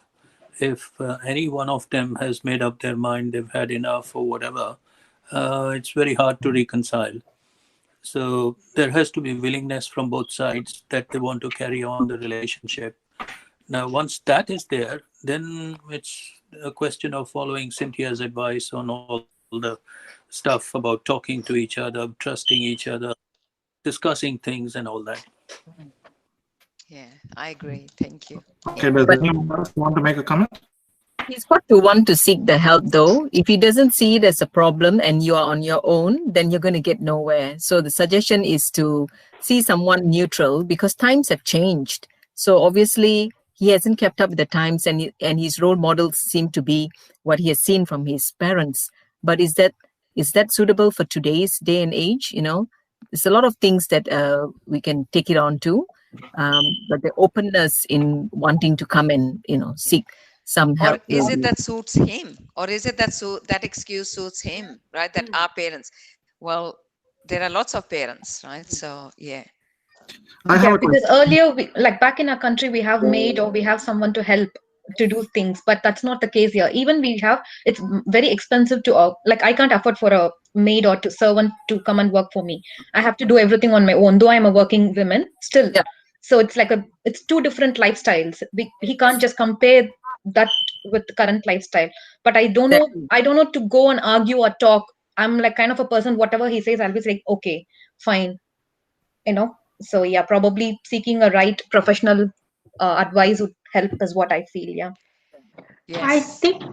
If any one of them has made up their mind, they've had enough or whatever, it's very hard to reconcile. So there has to be willingness from both sides that they want to carry on the relationship. Now, once that is there, then it's a question of following Cynthia's advice on all the stuff about talking to each other, trusting each other, discussing things and all that. Yeah, I agree. Thank you. Okay, does anyone else want to make a comment? He's got to want to seek the help, though. If he doesn't see it as a problem and you are on your own, then you're going to get nowhere. So the suggestion is to see someone neutral, because times have changed. So obviously he hasn't kept up with the times, and his role models seem to be what he has seen from his parents. But is that suitable for today's day and age? There's a lot of things that we can take it on to, but the openness in wanting to come and seek some help. Or is it that suits him? Or is it that excuse suits him, right? That our parents, well, there are lots of parents, right? So, yeah. Because earlier, like back in our country, we have maid or we have someone to help to do things, but that's not the case here. Even it's very expensive to, like, I can't afford for a maid or servant to come and work for me. I have to do everything on my own, though I'm a working woman still. Yeah. So it's like it's two different lifestyles. He can't just compare that with the current lifestyle. But I don't know to go and argue or talk. I'm like kind of a person, whatever he says, I'll be like, okay, fine. So yeah, probably seeking a right professional advice would help is what I feel. Yeah. Yes. I think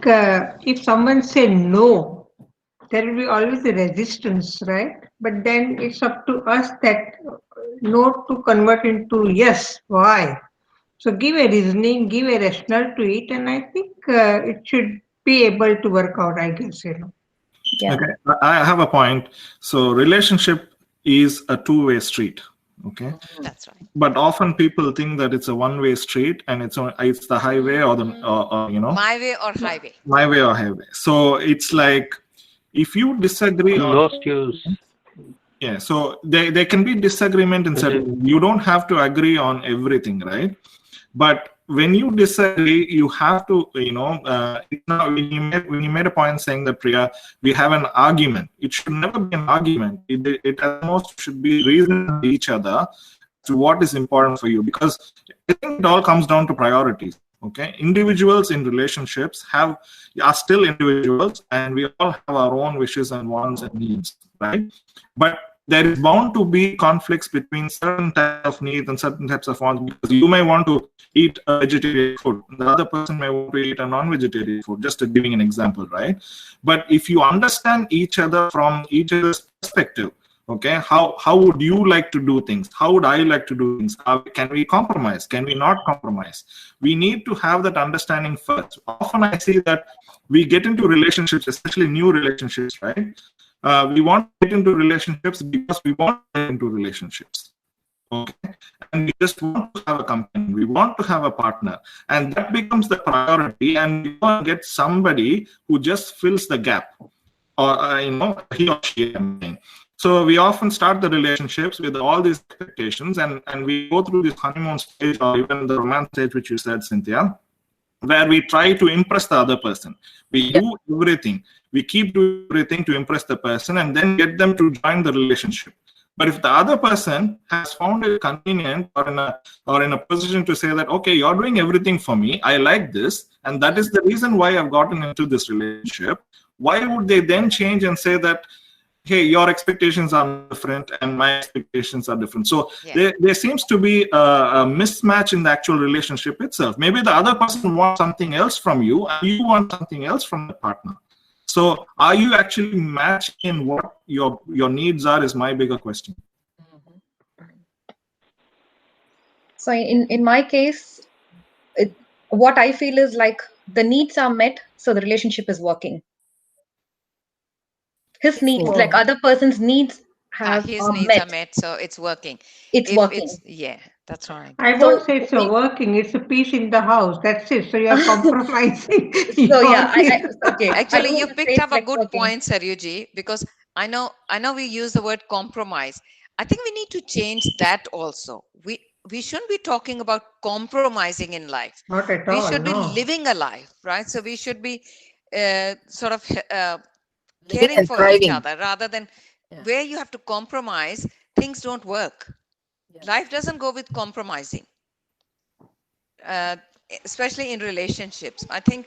if someone say no, there will be always a resistance, right? But then it's up to us that no to convert into yes. Why? So give a reasoning, give a rationale to it, and I think it should be able to work out, I guess. Yeah. Okay, I have a point. So relationship is a two-way street. Okay, that's right. But often people think that it's a one-way street, and it's the highway or my way or highway. My way or highway. So it's like if you disagree. Lost use. Yeah, so there can be disagreement in certain. You don't have to agree on everything, right? But when you disagree, you have to, when you made a point saying that, Priya, we have an argument. It should never be an argument. It at most should be reasoning with each other to what is important for you, because I think it all comes down to priorities. Okay, individuals in relationships are still individuals, and we all have our own wishes and wants and needs, right? But there is bound to be conflicts between certain types of needs and certain types of wants, because you may want to eat a vegetarian food, the other person may want to eat a non-vegetarian food, just giving an example, right? But if you understand each other from each other's perspective, okay, how would you like to do things? How would I like to do things? Can we compromise? Can we not compromise? We need to have that understanding first. Often I see that we get into relationships, especially new relationships, right? We want to get into relationships because we want to get into relationships. Okay? And we just want to have a company. We want to have a partner. And that becomes the priority. And we want to get somebody who just fills the gap. Or, he or she. So we often start the relationships with all these expectations. And we go through this honeymoon stage, or even the romance stage, which you said, Cynthia, where we try to impress the other person. We do everything. We keep doing everything to impress the person and then get them to join the relationship. But if the other person has found it convenient or in a position to say that, okay, you're doing everything for me, I like this, and that is the reason why I've gotten into this relationship, why would they then change and say that hey, your expectations are different and my expectations are different. So Yeah. there seems to be a mismatch in the actual relationship itself. Maybe the other person wants something else from you and you want something else from the partner. So are you actually matching in what your needs are is my bigger question. So in my case, what I feel is like the needs are met, so the relationship is working. His needs, Oh. like other person's needs, His are needs met. are met, so it's working. It's If working. yeah, that's right. I So won't say it's a working, it's a peace in the house. That's it. So you're compromising. So yeah, okay. I Actually, don't you want to say picked it's up a like good working. point, Saryuji, because I know we use the word compromise. I think we need to change that also. We shouldn't be talking about compromising in life. Not at We all, should be no. living a life, right? So we should be sort of Living caring and for thriving. each other rather than where you have to compromise, things don't work. Life doesn't go with compromising, especially in relationships. I think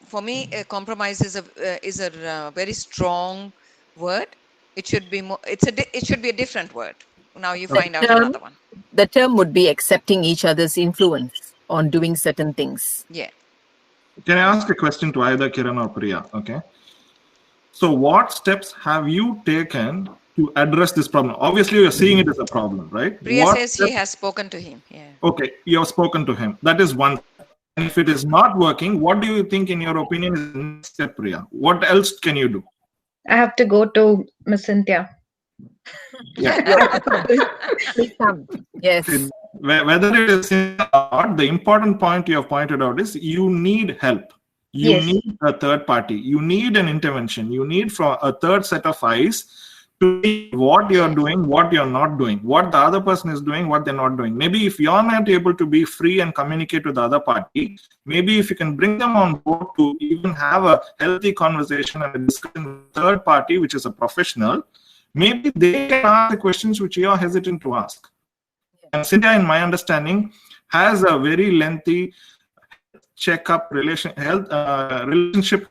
for me, compromise is a very strong word. It should be more. It should be a different word. Now you find out another one. The term would be accepting each other's influence on doing certain things. Yeah. Can I ask a question to either Kiran or Priya? Okay. So what steps have you taken to address this problem? Obviously, you're seeing it as a problem, right? Priya What says she has spoken to him. Yeah. Okay, you have spoken to him. That is one. And if it is not working, what do you think, in your opinion, is the next step, Priya? What else can you do? I have to go to Miss Cynthia. Please come. Yes. Whether it is or not, the important point you have pointed out is you need help. You Yes. need a third party. You need an intervention. You need from a third set of eyes to see what you're doing, what you're not doing, what the other person is doing, what they're not doing. Maybe if you're not able to be free and communicate with the other party, maybe if you can bring them on board to even have a healthy conversation and a discussion with the third party, which is a professional, maybe they can ask the questions which you're hesitant to ask. And Cynthia, in my understanding, has a very lengthy checkup, relationship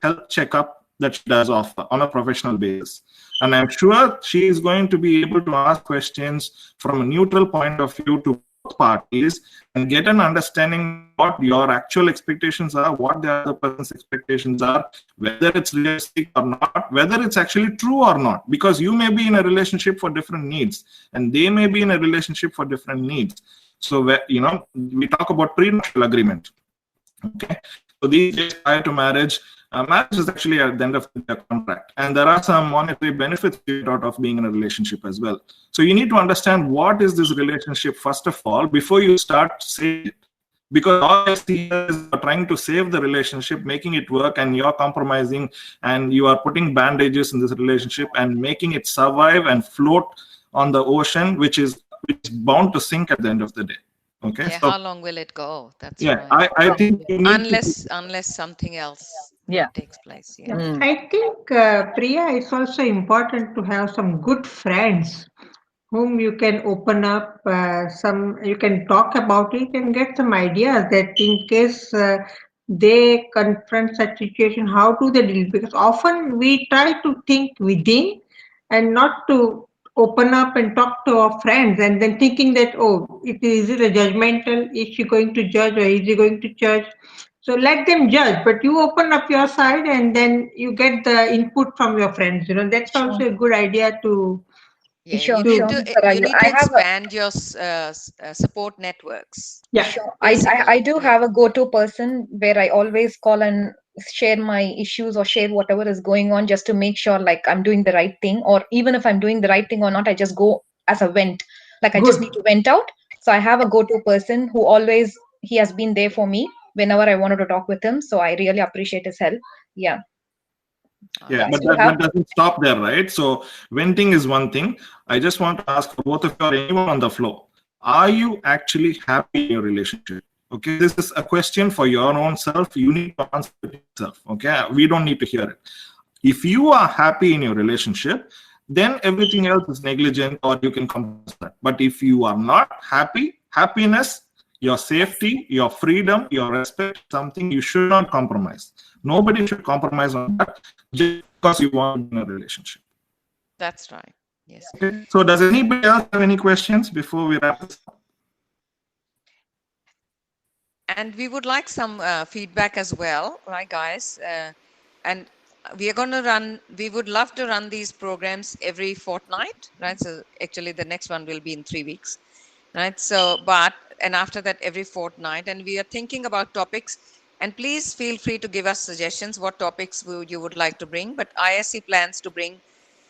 health checkup that she does offer on a professional basis. And I'm sure she is going to be able to ask questions from a neutral point of view to both parties and get an understanding what your actual expectations are, what the other person's expectations are, whether it's realistic or not, whether it's actually true or not, because you may be in a relationship for different needs and they may be in a relationship for different needs. So, we talk about prenuptial agreement. Okay, so these days prior to marriage, marriage is actually at the end of the contract, and there are some monetary benefits out of being in a relationship as well. So you need to understand what is this relationship first of all before you start saying it, because all I see is you're trying to save the relationship, making it work, and you're compromising, and you are putting bandages in this relationship and making it survive and float on the ocean, which is bound to sink at the end of the day. Okay. Yeah, so how long will it go? That's yeah, right. I think you need Unless something else takes place. Yeah. I think, Priya, it's also important to have some good friends whom you can open up, you can talk about it and get some ideas that in case they confront such situation, how do they deal? Because often we try to think within and not to open up and talk to our friends, and then thinking that, oh, is it a judgmental? Is she going to judge or is he going to judge? So let them judge, but you open up your side and then you get the input from your friends. That's also a good idea to. Yeah, Sure, you need sure, to Sarayu. you need to expand your support networks. Yeah, Sure. Basically, I do have a go-to person where I always call and share my issues or share whatever is going on just to make sure like I'm doing the right thing, or even if I'm doing the right thing or not, I just go as a vent. Like I just need to vent out. So I have a go-to person who always he has been there for me whenever I wanted to talk with him. So I really appreciate his help. Yeah. Yeah, but that doesn't stop there, right? So venting is one thing. I just want to ask for both of you or anyone on the floor, are you actually happy in your relationship? Okay, this is a question for your own self. You need to answer it yourself. Okay, we don't need to hear it. If you are happy in your relationship, then everything else is negligent or you can compromise that. But if you are not happy, happiness Your safety, your freedom, your respect, something you should not compromise. Nobody should compromise on that just because you want to be in a relationship. That's right. Yes. Okay. So does anybody else have any questions before we wrap this up? And we would like some feedback as well, right, guys? And we are going to we would love to run these programs every fortnight, right? So actually the next one will be in 3 weeks, right? So, and after that, every fortnight. And we are thinking about topics. And please feel free to give us suggestions, what topics you would like to bring. But ISC plans to bring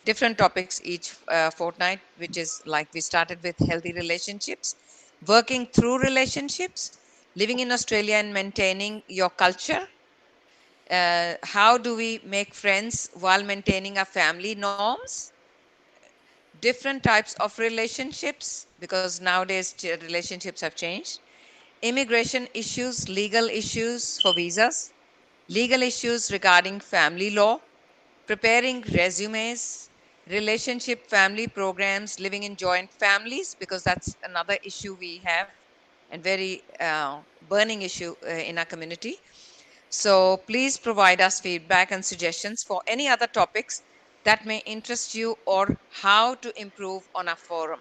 different topics each fortnight, which is like we started with healthy relationships, working through relationships, living in Australia and maintaining your culture. How do we make friends while maintaining our family norms? Different types of relationships, because nowadays relationships have changed. Immigration issues, legal issues for visas, legal issues regarding family law, preparing resumes, relationship family programs, living in joint families, because that's another issue we have and very burning issue in our community. So please provide us feedback and suggestions for any other topics that may interest you or how to improve on our forum.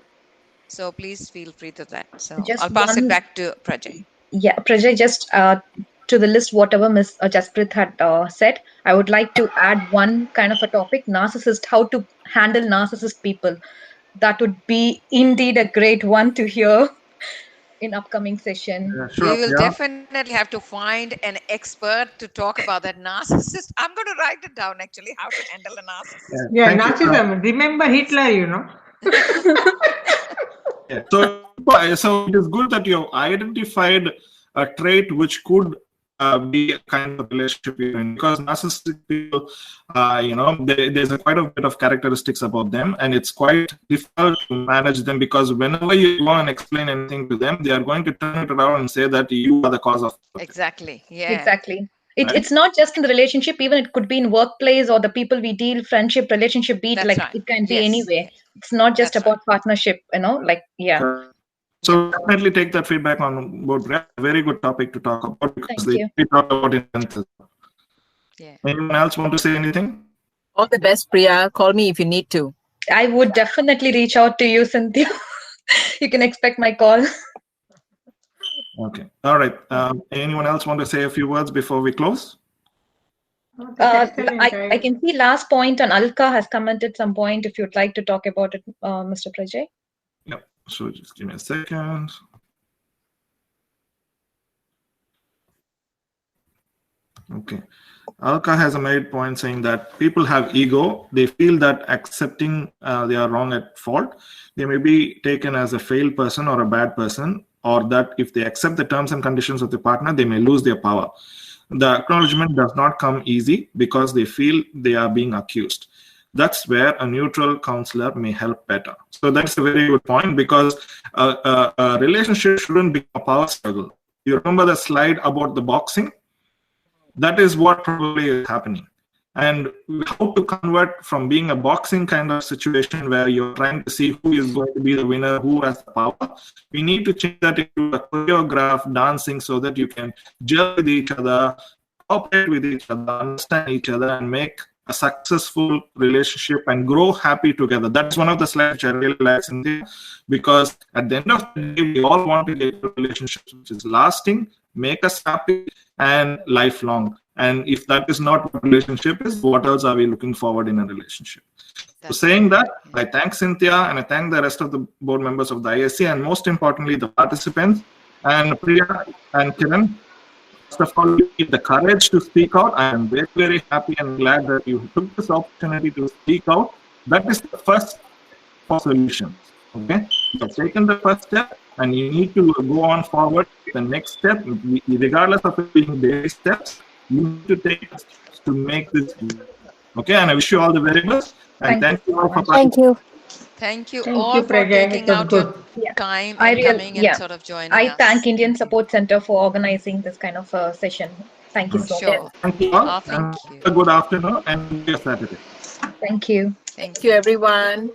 So please feel free to that. So Just I'll pass it one- back to Prajay. Yeah, Prajay, just to the list, whatever Ms. Jasprit had said, I would like to add one kind of a topic, narcissist, how to handle narcissist people. That would be indeed a great one to hear in upcoming session. Yeah, sure. We will Yeah. definitely have to find an expert to talk about that narcissist. I'm going to write it down actually, how to handle a narcissist. Yeah, Thank you. narcissism. Remember Hitler, you know. Yeah. So it is good that you have identified a trait which could be a kind of relationship you're in, because narcissistic people, there's quite a bit of characteristics about them, and it's quite difficult to manage them, because whenever you go and explain anything to them, they are going to turn it around and say that you are the cause of it. Exactly. Yeah. Exactly. Right. It's not just in the relationship, even it could be in workplace or the people we deal, friendship, relationship, be it That's like right. it can be Yes. anywhere. It's not just That's about partnership, like, yeah. Correct. So definitely take that feedback on board. Very good topic to talk about, because Thank we talk about it. Yeah. Anyone else want to say anything? All the best, Priya. Call me if you need to. I would definitely reach out to you, Cynthia. You can expect my call. Okay. All right. Anyone else want to say a few words before we close? I can see last point on Alka has commented some point. If you'd like to talk about it, Mr. Prajay. Yep. So just give me a second. Okay. Alka has a made point saying that people have ego. They feel that accepting they are wrong at fault, they may be taken as a failed person or a bad person, or that if they accept the terms and conditions of the partner, they may lose their power. The acknowledgement does not come easy because they feel they are being accused. That's where a neutral counselor may help better. So that's a very good point, because a relationship shouldn't be a power struggle. You remember the slide about the boxing? That is what probably is happening. And how to convert from being a boxing kind of situation where you're trying to see who is going to be the winner, who has the power. We need to change that into a choreographed dancing so that you can gel with each other, cooperate with each other, understand each other, and make a successful relationship and grow happy together. That's one of the slides which I really like, Cynthia, because at the end of the day, we all want to get a relationship which is lasting, make us happy, and lifelong. And if that is not what relationship is, what else are we looking forward in a relationship? So saying that, I thank Cynthia and I thank the rest of the board members of the ISC, and most importantly, the participants, and Priya and Kiran. First of all, you need the courage to speak out. I am very, very happy and glad that you took this opportunity to speak out. That is the first for solutions. Okay, you have taken the first step, and you need to go on forward. The next step, regardless of it being baby steps, you need to take steps to make this. Okay, and I wish you all the very best. And thank you all for Thank you. Thank you Thank all you, for Prajay. taking It was out good. your time I and really- coming and yeah. sort of joining I us. thank Indian Support Center for organizing this kind of session. Thank you so much. Sure. Thank you all. Oh, thank and you. a good afternoon and good Saturday. Thank you. Thank Thank you, everyone.